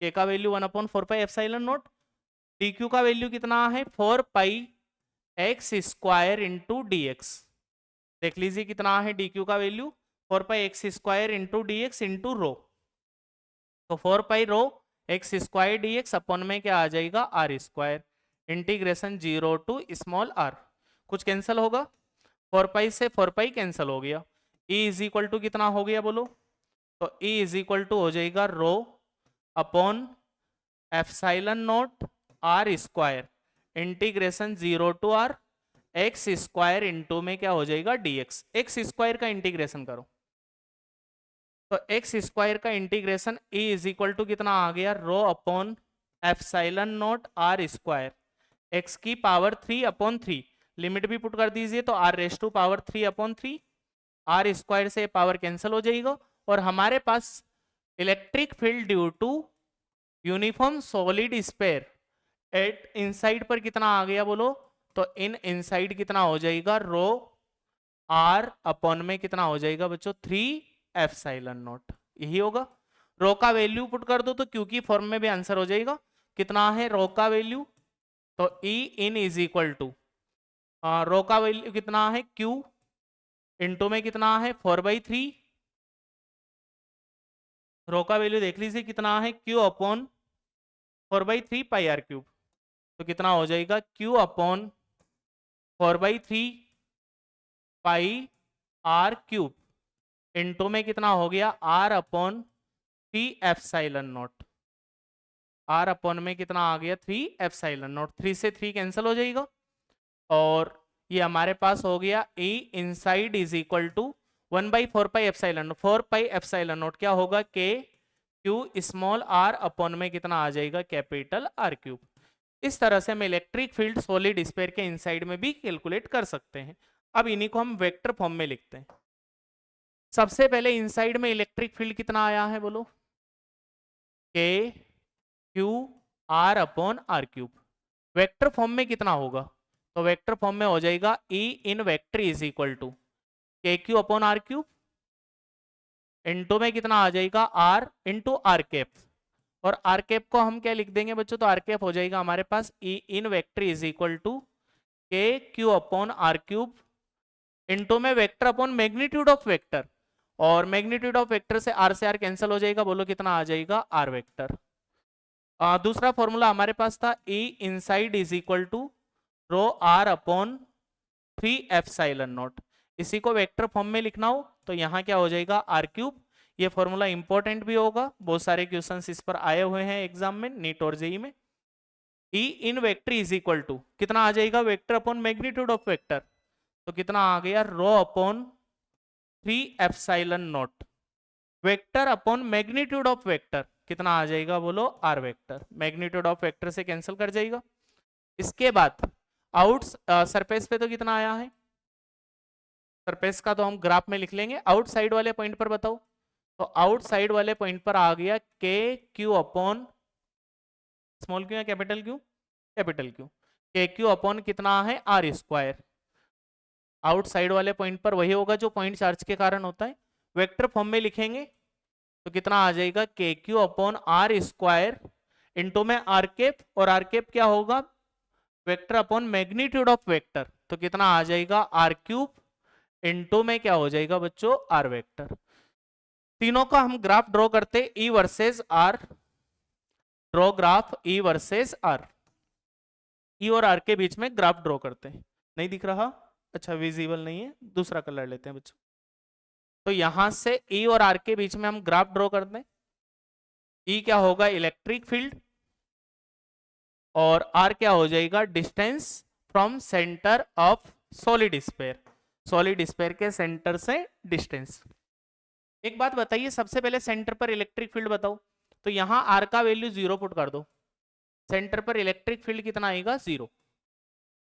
के का value 1 upon 4 pi epsilon naught, D Q का वैल्यू कितना है, 4 pi X square into D X. देख लीजिए कितना है डी क्यू का value, 4 pi X square into D X into rho, तो 4 pi rho X square D X upon में क्या आ जाएगा, R square, integration 0 to small R. कुछ कैंसिल होगा, 4 पाई से 4 पाई कैंसिल हो गया, ई इज इक्वल टू कितना हो गया बोलो, तो ई इज इक्वल टू हो जाएगा rho upon epsilon naught R square, integration 0 to R X square into में क्या हो जाएगा, डी एक्स। एक्स स्क्वायर का इंटीग्रेशन करो, तो एक्स स्क्वायर का integration A is equal to कितना आ गया, rho upon epsilon naught R square, X की पावर 3/3, लिमिट भी पुट कर दीजिए तो R raise to power 3/3, R square से पावर कैंसिल हो जाएगा और हमारे पास electric field due to uniform solid sphere at inside पर कितना आ गया बोलो, तो इन इनसाइड कितना हो जाएगा, रो आर अपॉन में कितना हो जाएगा बच्चों, 3/0, यही होगा। रो का वैल्यू पुट कर दो तो क्यू की फॉर्म में भी आंसर हो जाएगा, कितना है रो का वैल्यू, तो ई इन इज इक्वल टू, रो का वैल्यू कितना है क्यू, इनटू में कितना है 4/3, रो का वैल्यू देख लीजिए कितना है Q upon 4/3 pi R cube, तो कितना हो जाएगा Q upon 4/3 pi R cube, into में कितना हो गया आर अपॉन 3/0, आर अपॉन में कितना आ गया 3/0, 3 से 3 कैंसिल हो जाएगा और ये हमारे पास हो गया E inside is equal to 1/4 pi epsilon, 4 pi epsilon naught क्या होगा के क्यू स्मॉल आर अपॉन में कितना आ जाएगा कैपिटल आर क्यूब। इस तरह से हम इलेक्ट्रिक फील्ड सॉलिड स्फीयर के इनसाइड में भी कैलकुलेट कर सकते हैं। अब इन्हीं को हम वेक्टर फॉर्म में लिखते हैं। सबसे पहले इनसाइड में इलेक्ट्रिक फील्ड कितना आया है बोलो, K Q R upon R cube, vector form में कितना होगा, तो वेक्टर फॉर्म में हो जाएगा E in vector is equal to K Q upon R cube, into में कितना आ जाएगा आर इंटू आर कैप, और आर कैप को हम क्या लिख देंगे बच्चों, तो आर कैप हो जाएगा हमारे पास E in vector is equal to K Q upon R cube, into में vector upon magnitude of vector, और मैग्नीट्यूड ऑफ वेक्टर से आर कैंसिल हो जाएगा, बोलो कितना आ जाएगा आर वेक्टर। दूसरा फॉर्मूला हमारे पास था E inside is equal to rho R upon 3/0, इसी को वेक्टर फॉर्म में लिखना हो तो यहाँ क्या हो जाएगा आर क्यूब। ये फॉर्मूला इंपॉर्टेंट भी होगा, बहुत सारे क्वेश्चंस इस पर आए हुए हैं एग्जाम में, नीट और जेई में। E in vector is equal to कितना आ जाएगा, vector upon magnitude of vector, तो कितना आ गया rho upon 3/0, vector upon magnitude of vector कितना आ जाएगा बोलो R vector, magnitude of vector से कैंसिल कर जाएगा। इसके बाद आउट सरफेस पे तो कितना आया है, सरफेस का तो हम ग्राफ में लिख लेंगे, आउटसाइड वाले पॉइंट पर बताओ, तो आउटसाइड वाले पॉइंट पर आ गया K Q upon small Q या कैपिटल क्यू, कैपिटल क्यू, के क्यू अपॉन कितना है आर स्क्वायर, आउटसाइड वाले पॉइंट पर वही होगा जो पॉइंट चार्ज के कारण होता है। वेक्टर फॉर्म में लिखेंगे तो कितना आ जाएगा K Q upon R square, into में आर कैप, और आर कैप क्या होगा vector upon magnitude of vector, तो कितना आ जाएगा आर क्यूब, इंटू में क्या हो जाएगा बच्चों आर वेक्टर। तीनों का हम ग्राफ ड्रॉ करते, E versus R, draw graph E versus R, E और आर के बीच में ग्राफ ड्रॉ करते हैं। नहीं दिख रहा, अच्छा विजिबल नहीं है, दूसरा कलर लेते हैं बच्चों। तो यहां से ई और आर के बीच में हम ग्राफ ड्रॉ करते हैं। ई क्या होगा इलेक्ट्रिक फील्ड, और आर क्या हो जाएगा distance from centre of solid sphere, solid sphere के सेंटर से डिस्टेंस। एक बात बताइए, सबसे पहले सेंटर पर इलेक्ट्रिक फील्ड बताओ, तो यहां आर का वैल्यू 0 पुट कर दो, सेंटर पर इलेक्ट्रिक फील्ड कितना आएगा 0,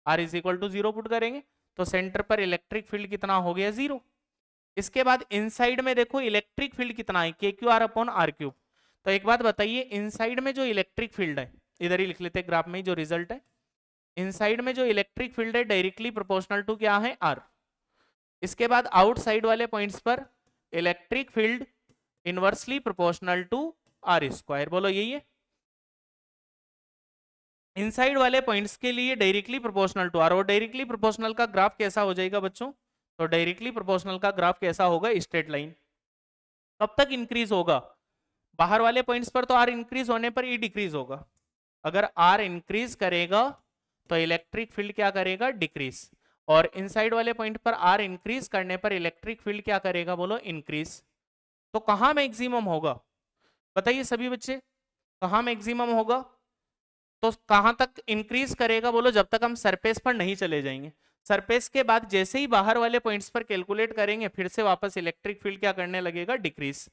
R is equal to 0 put करेंगे तो सेंटर पर इलेक्ट्रिक फील्ड कितना हो गया 0। इसके बाद इनसाइड में देखो इलेक्ट्रिक फील्ड कितना है K Q R upon R cube. तो एक बात बताइए, इनसाइड में जो इलेक्ट्रिक फील्ड है, इधर ही लिख लेते हैं ग्राफ में ही जो रिजल्ट है, इनसाइड में जो इलेक्ट्रिक फील्ड है डायरेक्टली प्रोपोर्शनल टू क्या है आर। इसके बाद आउटसाइड वाले पॉइंट्स पर electric field inversely proportional to R square, बोलो यही है। इनसाइड वाले पॉइंट्स के लिए डायरेक्टली प्रोपोर्शनल टू आर, और डायरेक्टली प्रोपोर्शनल का ग्राफ कैसा हो जाएगा बच्चों, तो डायरेक्टली प्रोपोर्शनल का ग्राफ कैसा होगा स्ट्रेट लाइन। कब तक इंक्रीज होगा, बाहर वाले पॉइंट्स पर तो आर इंक्रीज होने पर ई डिक्रीज होगा, अगर आर इंक्रीज करेगा तो इलेक्ट्रिक फील्ड क्या करेगा डिक्रीज, और इनसाइड वाले पॉइंट पर आर इंक्रीज करने पर इलेक्ट्रिक फील्ड क्या करेगा बोलो इंक्रीज। तो कहां मैक्सिमम होगा बताइए सभी बच्चे, कहां मैक्सिमम होगा, तो कहां तक इंक्रीज करेगा बोलो, जब तक हम सरफेस पर नहीं चले जाएंगे। सरफेस के बाद जैसे ही बाहर वाले पॉइंट्स पर कैलकुलेट करेंगे फिर से वापस इलेक्ट्रिक फील्ड क्या करने लगेगा डिक्रीज।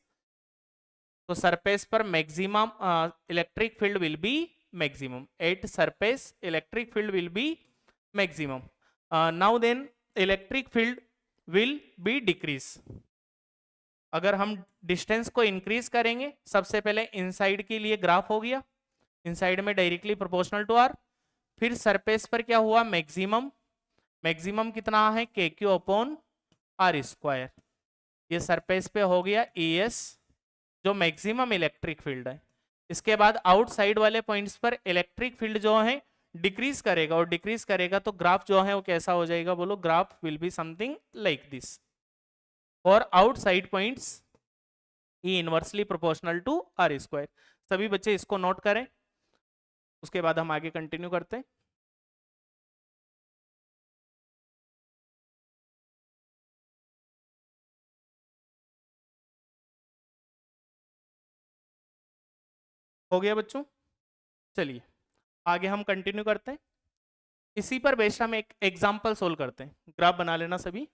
तो सरफेस पर maximum electric field will be maximum at surface electric field will be maximum. Now then electric field will be decrease. अगर हम डिस्टेंस को इंक्रीज करेंगे, सबसे पहले इनसाइड के लिए ग्राफ हो गया, इनसाइड में डायरेक्टली प्रोपोर्शनल टू आर. फिर सरफेस पर क्या हुआ, मैक्सिमम. मैक्सिमम कितना है, K Q upon R square. ये सरफेस पे हो गया ES जो मैक्सिमम इलेक्ट्रिक फील्ड है. इसके बाद आउटसाइड वाले पॉइंट्स पर इलेक्ट्रिक फील्ड जो है डिक्रीज करेगा, और डिक्रीज करेगा तो ग्राफ जो है वो कैसा हो जाएगा, बोलो. Graph will be something like this. और outside points E inversely proportional to R square. सभी बच्चे इसको नोट करें, उसके बाद हम आगे कंटिन्यू करते हैं. हो गया बच्चों? चलिए आगे हम कंटिन्यू करते हैं. इसी पर बेस्ड हम एक एग्जांपल सोल्व करते हैं. ग्राफ बना लेना सभी.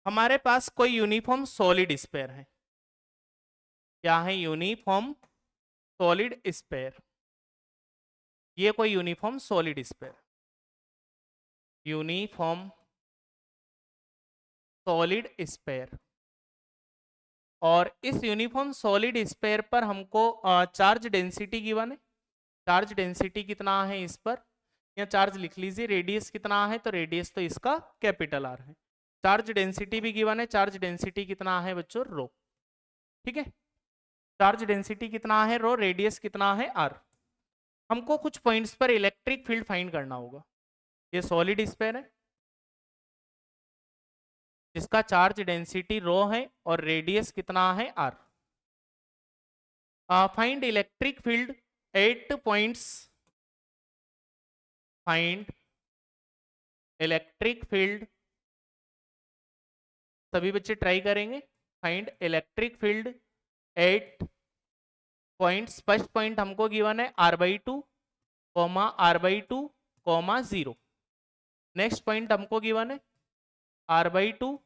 हमारे पास कोई यूनिफॉर्म सॉलिड स्फीयर है. क्या है, यूनिफॉर्म सॉलिड स्फीयर. ये कोई uniform solid sphere, uniform solid sphere. और इस यूनिफॉर्म सॉलिड स्फीयर पर हमको चार्ज डेंसिटी गिवन है. चार्ज डेंसिटी कितना है इस पर, या चार्ज लिख लीजिए. रेडियस कितना है, तो रेडियस तो इसका कैपिटल आर है. चार्ज डेंसिटी भी गिवन है. चार्ज डेंसिटी कितना है बच्चों, रो. ठीक है, चार्ज डेंसिटी कितना है, रो. रेडियस कितना है, आर. हमको कुछ पॉइंट्स पर इलेक्ट्रिक फील्ड फाइंड करना होगा. ये सॉलिड स्फीयर है जिसका चार्ज डेंसिटी रो है और रेडियस कितना है, R. Find electric field at points. Find electric field. सभी बच्चे ट्राई करेंगे. Find electric field at points. First point हमको गिवन है r/2, r/2, 0. नेक्स्ट पॉइंट हमको गिवन है r/2,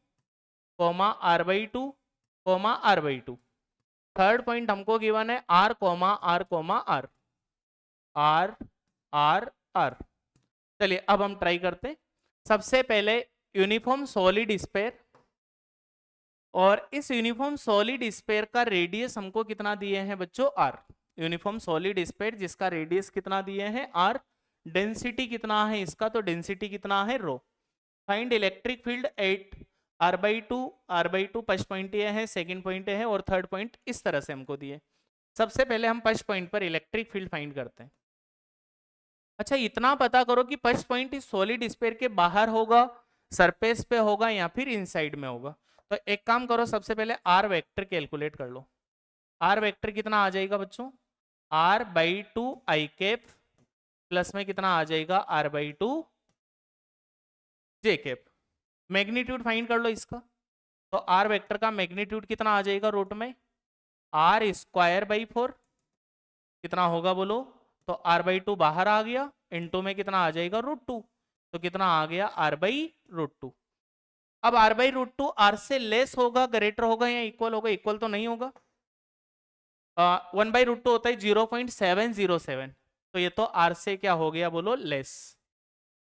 r/2, r/2. Third point हमको गिवन है r, r, r. चलिए अब हम ट्राई करते हैं. सबसे पहले यूनिफॉर्म सॉलिड स्फीयर, और इस यूनिफॉर्म सॉलिड स्फीयर का रेडियस हमको कितना दिए हैं बच्चों, r. यूनिफॉर्म सॉलिड स्फीयर जिसका रेडियस कितना दिए हैं, r. डेंसिटी कितना है इसका, तो डेंसिटी कितना है, rho. Find electric field at r/2 first point ये है, सेकंड पॉइंट है, और थर्ड पॉइंट इस तरह से हमको दिए. सबसे पहले हम फर्स्ट पॉइंट पर इलेक्ट्रिक फील्ड फाइंड करते हैं. अच्छा, इतना पता करो कि फर्स्ट पॉइंट इस सॉलिड स्फीयर के बाहर होगा, सरफेस पे होगा, या फिर इनसाइड में होगा. तो एक काम करो, सबसे पहले आर वेक्टर कैलकुलेट कर लो. आर वेक्टर कितना आ जाएगा बच्चों, r/2 i कैप प्लस में कितना आ जाएगा, r/2 j cap. Magnitude find कर लो इसका. तो आर वेक्टर का मैग्नीट्यूड कितना आ जाएगा, रूट में r²/4. कितना होगा बोलो, तो r/2 बाहर आ गया, इनटू में कितना आ जाएगा, √2. तो कितना आ गया, r/√2. अब r/√2 r से लेस होगा, ग्रेटर होगा, या इक्वल होगा, इक्वल तो नहीं होगा. 1/√2 होता है 0.707. तो ये तो r से क्या हो गया बोलो, लेस.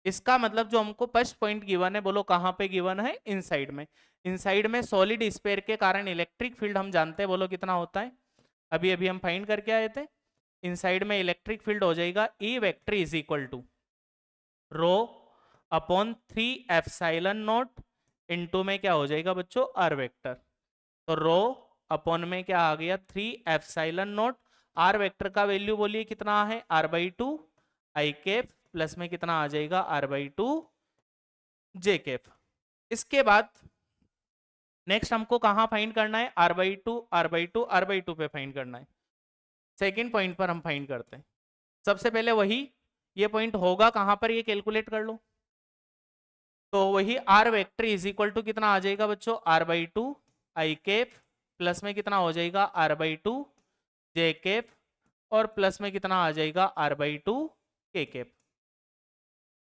इसका मतलब जो हमको फर्स्ट पॉइंट गिवन है, बोलो कहां पे गिवन है, इनसाइड में. इनसाइड में सॉलिड स्फीयर के कारण इलेक्ट्रिक फील्ड हम जानते हैं, बोलो कितना होता है, अभी अभी हम फाइंड करके आए थे. इनसाइड में इलेक्ट्रिक फील्ड हो जाएगा E vector is equal to rho upon 3ε0 into में क्या हो जाएगा बच्चों, r वेक्टर. तो रो अपॉन में क्या आ गया, 3ε0. r वेक्टर का वैल्यू बोलिए कितना है, r/2 i कैप प्लस में कितना आ जाएगा, r/2 j कैप. इसके बाद नेक्स्ट हमको कहां फाइंड करना है, r/2 पे फाइंड करना है. सेकेंड पॉइंट पर हम फाइंड करते हैं. सबसे पहले वही ये पॉइंट होगा कहां पर, ये कैलकुलेट कर लो. तो वही r vector is equal to कितना आ जाएगा बच्चों, r/2 i कैप प्लस में कितना हो जाएगा, r/2 j कैप, और प्लस में कितना आ जाएगा, r/2 k कैप.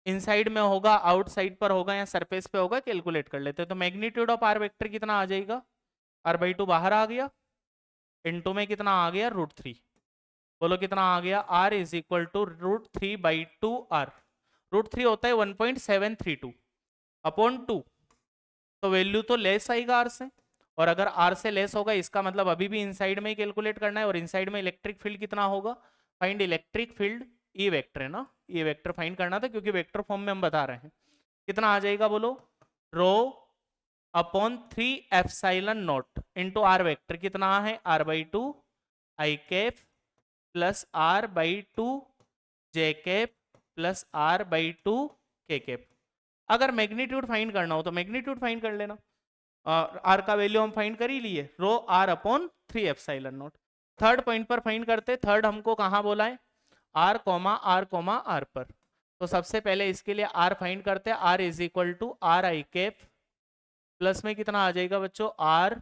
इनसाइड में होगा, आउटसाइड पर होगा, या सरफेस पे होगा, कैलकुलेट कर लेते हैं. तो मैग्नीट्यूड ऑफ r वेक्टर कितना आ जाएगा, r/2 बाहर आ गया, इनटू में कितना आ गया √3। बोलो कितना आ गया, r is equal to √3/2r। √3 होता है 1.732 अपॉन 2, तो वैल्यू तो लेस आएगा r से, और अगर r से लेस होगा इसका मतलब अभी भी इनसाइड में ही कैलकुलेट करना है, और इनसाइड में इलेक्ट्रिक फील्ड कितना होगा, find electric field E vector है ना, ये वेक्टर फाइंड करना था क्योंकि वेक्टर फॉर्म में हम बता रहे हैं। कितना आ जाएगा बोलो, rho upon 3 ε0 into R vector कितना है r/2 I cap plus r/2 J cap plus r/2 K cap. अगर मैग्नीट्यूड फाइंड करना हो तो मैग्नीट्यूड फाइंड कर लेना, आर का वैल्यू हम फाइंड कर ही लिए, रो r अपॉन 3 ε0। थर्ड पॉइंट पर फाइंड करते, थर्ड हमको कहाँ बोला है, r r पर। तो सबसे पहले इसके लिए r फाइंड करते हैं, r is equal to r I cap plus में कितना आ जाएगा बच्चों r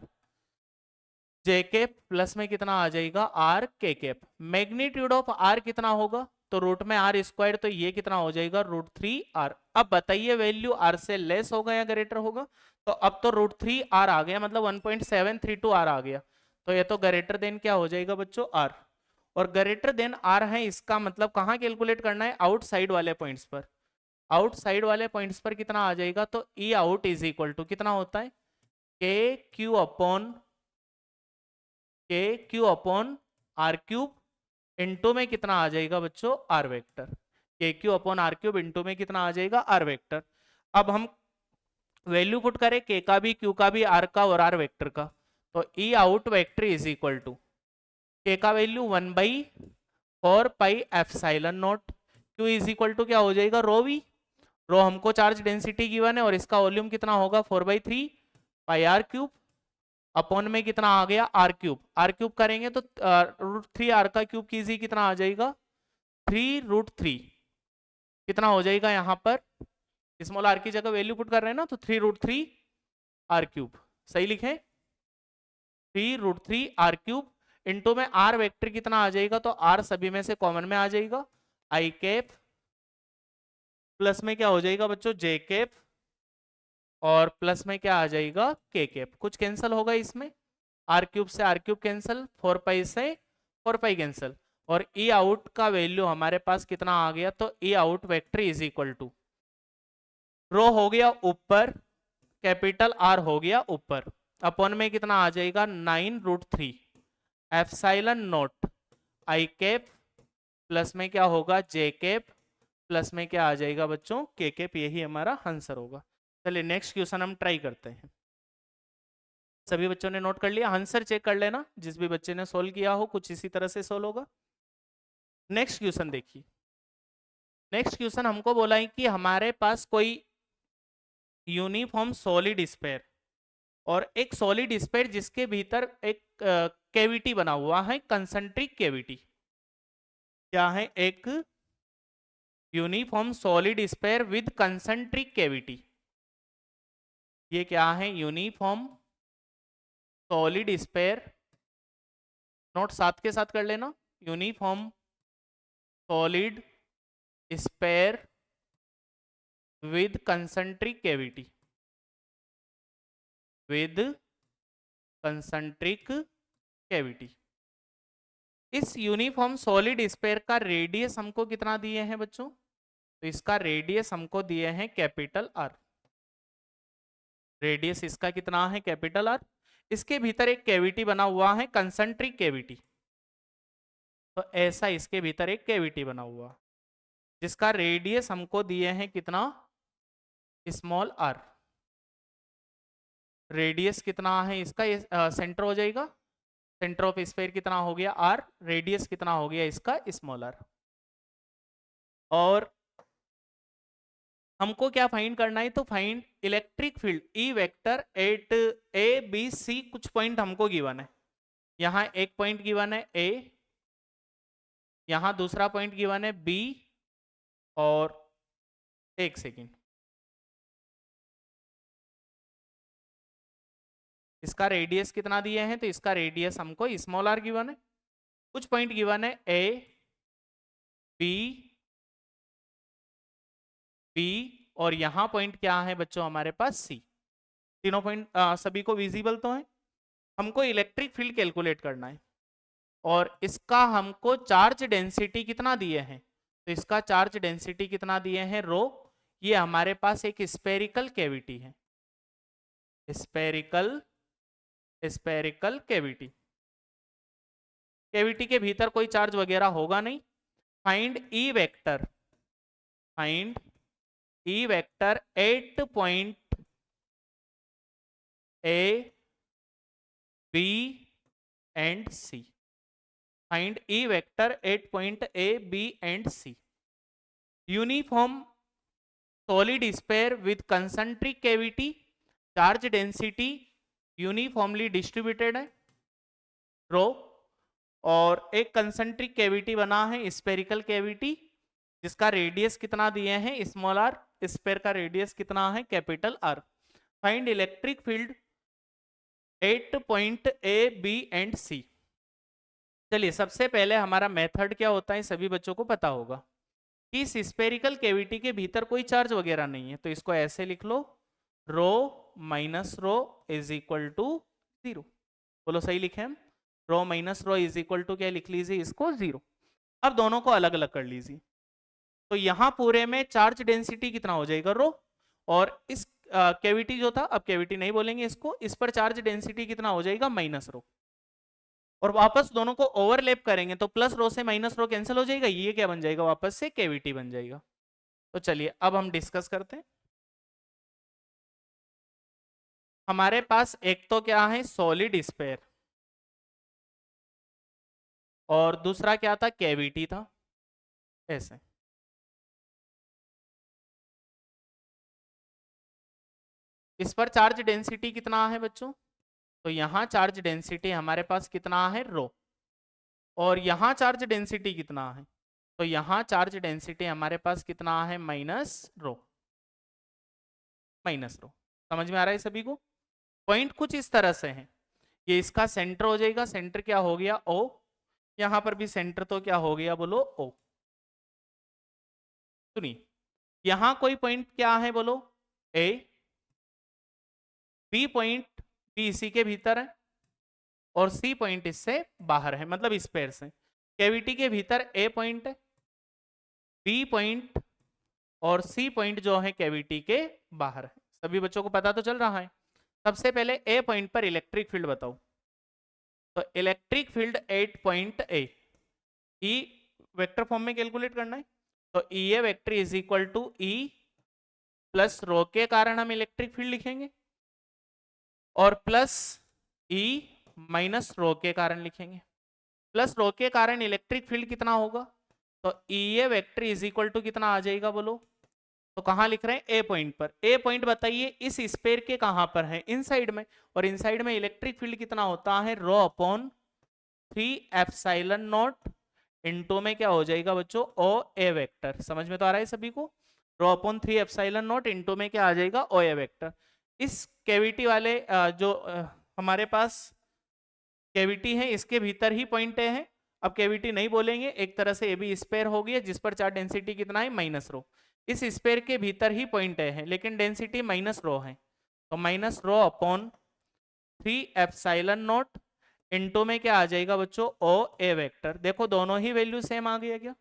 जे कैप प्लस में कितना आ जाएगा r के कैप। मैग्नीट्यूड ऑफ r कितना होगा, तो रूट में r स्क्वायर, तो ये कितना हो जाएगा √3r। अब बताइए वैल्यू r से लेस होगा या ग्रेटर होगा, तो अब तो √3r आ गया, मतलब 1.732r आ गया, तो ये तो ग्रेटर देन क्या हो जाएगा बच्चों r, और ग्रेटर देन r है, इसका मतलब कहाँ कैलकुलेट करना है, आउटसाइड वाले पॉइंट्स पर। आउटसाइड वाले पॉइंट्स पर कितना आ जाएगा, तो E out is equal to कितना होता है, KQ अपॉन r³ इंटू में कितना आ जाएगा बच्चों r vector, KQ upon r³ into में कितना आ जाएगा r वेक्टर। अब हम वैल्यू पुट करें k का भी, q का भी, r का और r वेक्टर का, तो E out vector is equal to k का value 1/4πε0, q is equal to क्या हो जाएगा रो रो हमको चार्ज डेंसिटी गिवन है और इसका वॉल्यूम कितना होगा 4/3πr³ अपॉन में कितना आ गया r³ करेंगे तो √3r का क्यूब कीजिए, कितना आ जाएगा 3√3, कितना हो जाएगा यहाँ पर स्मॉल r की जगह वैल्यू पुट कर रहे हैं ना, तो 3√3r³, सही लिखे 3√3r³ इंटू में r वेक्टर कितना आ जाएगा, तो r सभी में से कॉमन में आ जाएगा आई कैप प्लस में क्या हो जाएगा बच्चों जे कैप और प्लस में क्या आ जाएगा के कैप। कुछ कैंसिल होगा इसमें, r³ से r³ कैंसिल, 4π से 4π कैंसिल, और ई आउट का वैल्यू हमारे पास कितना आ गया, तो E out vector is equal to rho हो गया ऊपर, कैपिटल R हो गया ऊपर, अपॉन में कितना आ जाएगा 9√3 ε0 आई कैप प्लस में क्या होगा जे कैप प्लस में क्या आ जाएगा बच्चों के कैप। यही हमारा आंसर होगा। चलिए नेक्स्ट क्वेश्चन हम ट्राई करते हैं। सभी बच्चों ने नोट कर लिया, आंसर चेक कर लेना, जिस भी बच्चे ने सोल्व किया हो कुछ इसी तरह से सोल्व होगा। नेक्स्ट क्वेश्चन देखिए, नेक्स्ट क्वेश्चन हमको बोला है कि हमारे पास कोई यूनिफॉर्म सॉलिड स्फीयर और एक सॉलिड स्फीयर जिसके भीतर एक कैविटी बना हुआ है, कंसेंट्रिक कैविटी। क्या है, एक uniform solid sphere with concentric cavity. ये क्या है, यूनिफॉर्म सॉलिड स्फीयर, नोट साथ के साथ कर लेना, uniform solid sphere with concentric cavity, with concentric cavity. इस यूनिफॉर्म सॉलिड स्फीयर का रेडियस हमको कितना दिए हैं बच्चों, तो इसका रेडियस हमको दिए हैं कैपिटल R। रेडियस इसका कितना है कैपिटल R। इसके भीतर एक कैविटी बना हुआ है कंसेंट्रिक कैविटी, तो ऐसा इसके भीतर एक कैविटी बना हुआ जिसका रेडियस हमको दिए हैं कितना स्मॉल r। रेडियस कितना है इसका, सेंटर हो जाएगा, सेंटर ऑफ स्फीयर कितना हो गया r, रेडियस कितना हो गया इसका स्मॉल r। और हमको क्या फाइंड करना है, तो find electric field E vector eight a b c। कुछ पॉइंट हमको गिवन है, यहाँ एक पॉइंट गिवन है a, यहाँ दूसरा पॉइंट गिवन है b, और एक सेकेंड, इसका रेडियस कितना दिए हैं, तो इसका रेडियस हमको स्मॉल r गिवन है। कुछ पॉइंट गिवन है a b b, और यहाँ पॉइंट क्या है बच्चों हमारे पास c। तीनों पॉइंट सभी को विजिबल तो है। हमको इलेक्ट्रिक फील्ड कैलकुलेट करना है, और इसका हमको चार्ज डेंसिटी कितना दिए हैं, तो इसका चार्ज डेंसिटी कितना दिए हैं रो। ये हमारे पास एक स्पेरिकल कैविटी है, स्पेरिकल स्पेरिकल कैविटी, कैविटी के भीतर कोई चार्ज वगैरह होगा नहीं। Find E vector, find E vector at point A B and C, find E vector at point A B and C. Uniform solid sphere with concentric cavity, charge density uniformly distributed है rho, और एक concentric cavity बना है spherical cavity, जिसका radius कितना दिए हैं small R, sphere का रेडियस कितना है capital R. Find electric field at point A B and C. चलिए सबसे पहले हमारा मेथड क्या होता है सभी बच्चों को पता होगा कि इस स्पेरिकल कैविटी के भीतर कोई चार्ज वगैरह नहीं है, तो इसको ऐसे लिख लो rho minus rho is equal to 0। बोलो सही लिखे हम, rho minus rho is equal to क्या लिख लीजिए इसको 0। अब दोनों को अलग अलग कर लीजिए, तो यहां पूरे में चार्ज डेंसिटी कितना हो जाएगा रो, और इस कैविटी जो था, अब कैविटी नहीं बोलेंगे इसको, इस पर चार्ज डेंसिटी कितना हो जाएगा माइनस रो, और वापस दोनों को ओवरलैप करेंगे तो प्लस रो से माइनस रो कैंसिल हो जाएगा, ये क्या बन जाएगा वापस से कैविटी बन जाएगा। तो चलिए अब हम डिस्कस करते हैं। हमारे पास एक तो क्या है सॉलिड स्पेयर, और दूसरा क्या था कैविटी था ऐसे। इस पर चार्ज डेंसिटी कितना है बच्चों, तो यहां चार्ज डेंसिटी हमारे पास कितना है रो, और यहां चार्ज डेंसिटी कितना है, तो यहां चार्ज डेंसिटी हमारे पास कितना है माइनस रो, माइनस रो। समझ में आ रहा है सभी को। पॉइंट कुछ इस तरह से है, ये इसका सेंटर हो जाएगा, सेंटर क्या हो गया ओ, यहां पर भी सेंटर तो क्या हो गया बोलो ओ। सुनिए यहां कोई पॉइंट क्या है बोलो ए, बी पॉइंट बी इसी के भीतर है, और सी पॉइंट इससे बाहर है, मतलब इस पेयर से। कैविटी के भीतर ए पॉइंट है, बी पॉइंट और सी पॉइंट जो है कैविटी के बाहर है। सभी बच्चों को पता तो चल रहा है। सबसे पहले ए पॉइंट पर इलेक्ट्रिक फील्ड बताओ, तो electric field at point A, E vector form में कैलकुलेट करना है, तो E A vector is equal to E plus rho के कारण हम इलेक्ट्रिक फील्ड लिखेंगे, और प्लस ई माइनस रो के कारण लिखेंगे। प्लस रो के कारण इलेक्ट्रिक फील्ड कितना होगा, तो E A vector is equal to कितना आ जाएगा बोलो, तो कहां लिख रहे हैं ए पॉइंट पर। ए पॉइंट बताइए इस स्पेयर के कहां पर है, इनसाइड में, और इनसाइड में इलेक्ट्रिक फील्ड कितना होता है रो अपॉन 3 एप्सिलॉन नॉट, इनटू में क्या हो जाएगा बच्चों ओ ए वेक्टर। समझ में तो आ रहा है सभी को, रो अपॉन 3 एप्सिलॉन नॉट इनटू में क्या आ जाएगा ओ ए वेक्टर। इस कैविटी वाले जो हमारे पास कैविटी है इसके भीतर ही पॉइंट ए है। अब कैविटी नहीं बोलेंगे, एक तरह से ए भी स्पेयर हो गया जिस पर चार्ज डेंसिटी कितना है माइनस रो, इस स्पेयर के भीतर ही पॉइंट ए है लेकिन डेंसिटी माइनस रो है, तो minus rho upon 3 epsilon not into में क्या आ जाएगा बच्चों ओ ए वेक्टर। देखो दोनों ही वैल्यू सेम आ गया, क्या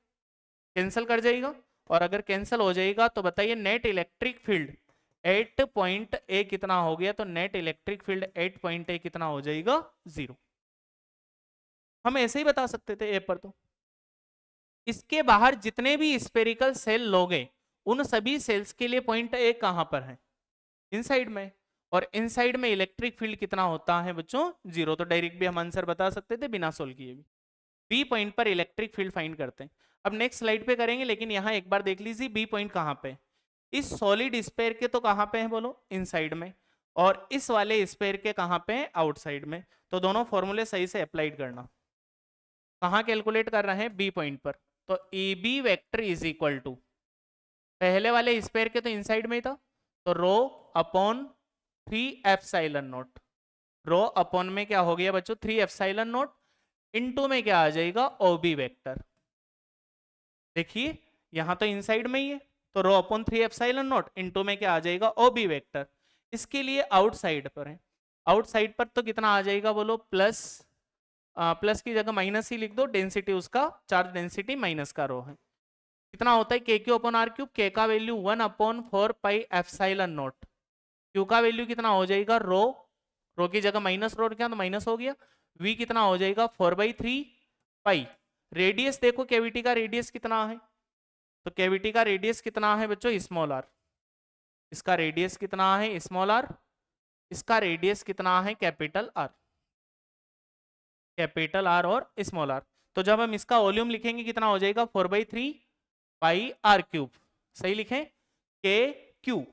कैंसिल कर जाएगा, और अगर कैंसिल हो जाएगा तो बताइए net electric field at point ए कितना हो गया, तो net electric field at point ए कितना हो जाएगा 0। हम ऐसे ही बता सकते थे ए पर। तो इसके बाहर जितने भी स्पेरिकल सेल लोगे उन सभी सेल्स के लिए पॉइंट ए कहां पर है, इनसाइड में, और इनसाइड में इलेक्ट्रिक फील्ड कितना होता है बच्चों 0। तो डायरेक्ट भी हम आंसर बता सकते थे बिना सोल्व किए भी। बी पॉइंट पर इलेक्ट्रिक फील्ड फाइंड करते हैं। अब नेक्स्ट स्लाइड पे करेंगे, लेकिन यहां एक बार देख लीजिए बी पॉइंट कहां पे, इस सॉलिड स्पेयर के तो कहां पे है बोलो इनसाइड में, और इस वाले स्पेयर के कहां पे है आउटसाइड में। तो दोनों फॉर्मूले सही से अप्लाइड करना। कहां कैलकुलेट कर रहे हैं बी पॉइंट पर, तो A B vector is equal to, पहले वाले स्पेयर के तो इनसाइड में ही था, तो रो upon 3 epsilon naught, rho upon में क्या हो गया बच्चों 3 एप्सिलॉन नॉट, इनटू में क्या आ जाएगा ओ बी वेक्टर। देखिए यहां तो इनसाइड में ही है, तो रो अपॉन 3 एप्सिलॉन नॉट इनटू में क्या आ जाएगा ओ बी वेक्टर। इसके लिए आउटसाइड पर है, आउटसाइड पर तो कितना आ जाएगा बोलो प्लस प्लस की जगह माइनस ही लिख दो, डेंसिटी उसका चार्ज डेंसिटी माइनस का रो है। कितना होता है K Q upon R cube, के का value 1/4 pi epsilon not, Q का वैल्यू कितना हो जाएगा रो, रो की जगह माइनस रो क्या तो माइनस हो गया, वी कितना हो जाएगा 4/3 पाई। रेडियस देखो कैविटी का रेडियस कितना है, तो कैविटी का रेडियस कितना है बच्चों स्मॉल आर, इसका रेडियस कितना है स्मॉल आर, इसका रेडियस कितना है कैपिटल आर, कैपिटल आर और स्मॉल आर। तो जब हम इसका वॉल्यूम लिखेंगे कितना हो जाएगा 4/3 पाई आर क्यूब, सही लिखें के क्यू,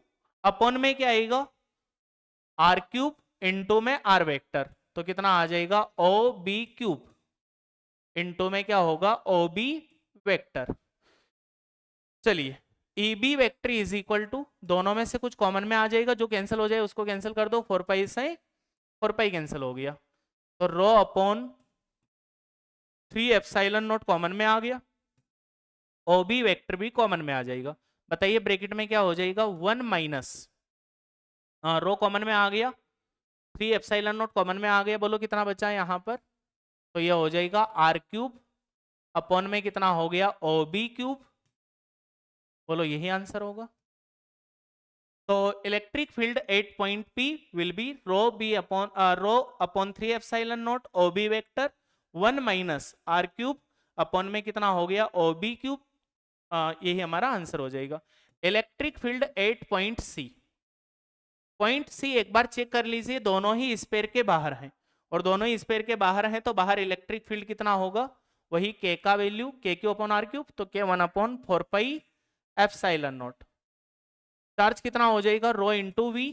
अपॉन में क्या आएगा आर क्यूब इंटू में आर वेक्टर, तो कितना आ जाएगा ओ बी क्यूब इंटू में क्या होगा ओ बी वेक्टर। चलिए E B vector is equal to, दोनों में से कुछ कॉमन में आ जाएगा, जो कैंसिल हो जाए उसको कैंसिल कर दो, 4 पाई से 4 पाई कैंसिल हो गया, तो रो अपॉन 3 एप्सिलॉन नॉट कॉमन में आ गया, ओ बी वेक्टर भी कॉमन में आ जाएगा। बताइए ब्रैकेट में क्या हो जाएगा 1 माइनस, रो कॉमन में आ गया, 3 एप्सिलॉन नॉट कॉमन में आ गया, बोलो कितना बचा है यहाँ पर, तो यह हो जाएगा आर क्यूब अपॉन में कितना हो गया ओ बी क्यूब, बोलो यही आंसर होगा। तो electric field at point P will be rho upon 3 epsilon naught O B vector 1 minus R cube upon में कितना हो गया ओ बी क्यूब, यही हमारा आंसर हो जाएगा। Electric field at point C, point C एक बार चेक कर लीजिए, दोनों ही स्पेयर के बाहर हैं, और दोनों ही स्पेयर के बाहर हैं तो बाहर इलेक्ट्रिक फील्ड कितना होगा, वही के का वैल्यू के क्यू अपॉन आर क्यूब, तो के 1/4 पाई एप्सिलॉन नॉट। चार्ज कितना हो जाएगा रो इंटू वी,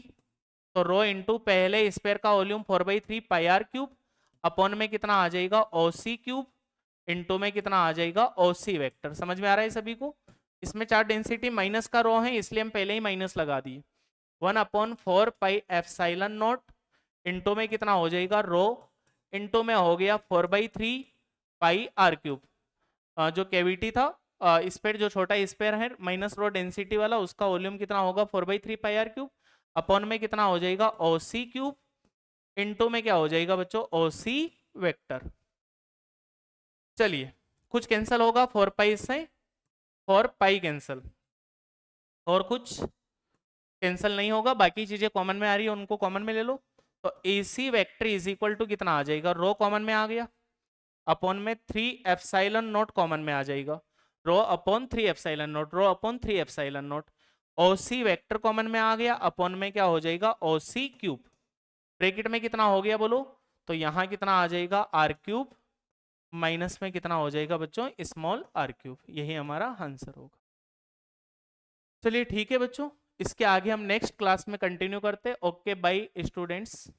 तो रो इंटू पहले स्पेयर का volume 4/3 pi R cube upon में कितना आ जाएगा ओ सी क्यूब इंटू में कितना आ जाएगा ओ सी वेक्टर। समझ में आ रहा है सभी को, इसमें चार्ज डेंसिटी माइनस का रो है इसलिए हम पहले ही माइनस लगा दिए, 1/4 पाई एप्सिलॉन नॉट इंटू में कितना हो जाएगा रो इंटू में हो गया 4/3 पाई आर क्यूब, जो कैविटी था स्पेयर जो छोटा स्पेयर है माइनस रो डेंसिटी वाला, उसका वॉल्यूम कितना होगा 4/3 पाई आर क्यूब अपॉन में कितना हो जाएगा ओ सी क्यूब इंटू में क्या हो जाएगा बच्चों ओ सी वेक्टर। चलिए कुछ कैंसिल होगा 4 पाई से 4 पाई कैंसिल, और कुछ कैंसिल नहीं होगा, बाकी चीजें कॉमन में आ रही है उनको कॉमन में ले लो, तो ए C vector is equal to कितना आ जाएगा रो कॉमन में आ गया अपॉन में 3 एप्सिलॉन नॉट कॉमन में आ जाएगा, rho upon 3 epsilon naught, rho upon 3 epsilon naught, O C vector common में आ गया अपॉन में क्या हो जाएगा ओ सी क्यूब, ब्रैकेट में कितना हो गया बोलो, तो यहाँ कितना आ जाएगा आर क्यूब माइनस में कितना हो जाएगा बच्चों स्मॉल आर क्यूब, यही हमारा आंसर होगा। चलिए ठीक है बच्चों, इसके आगे हम नेक्स्ट क्लास में कंटिन्यू करते हैं। Okay bye students.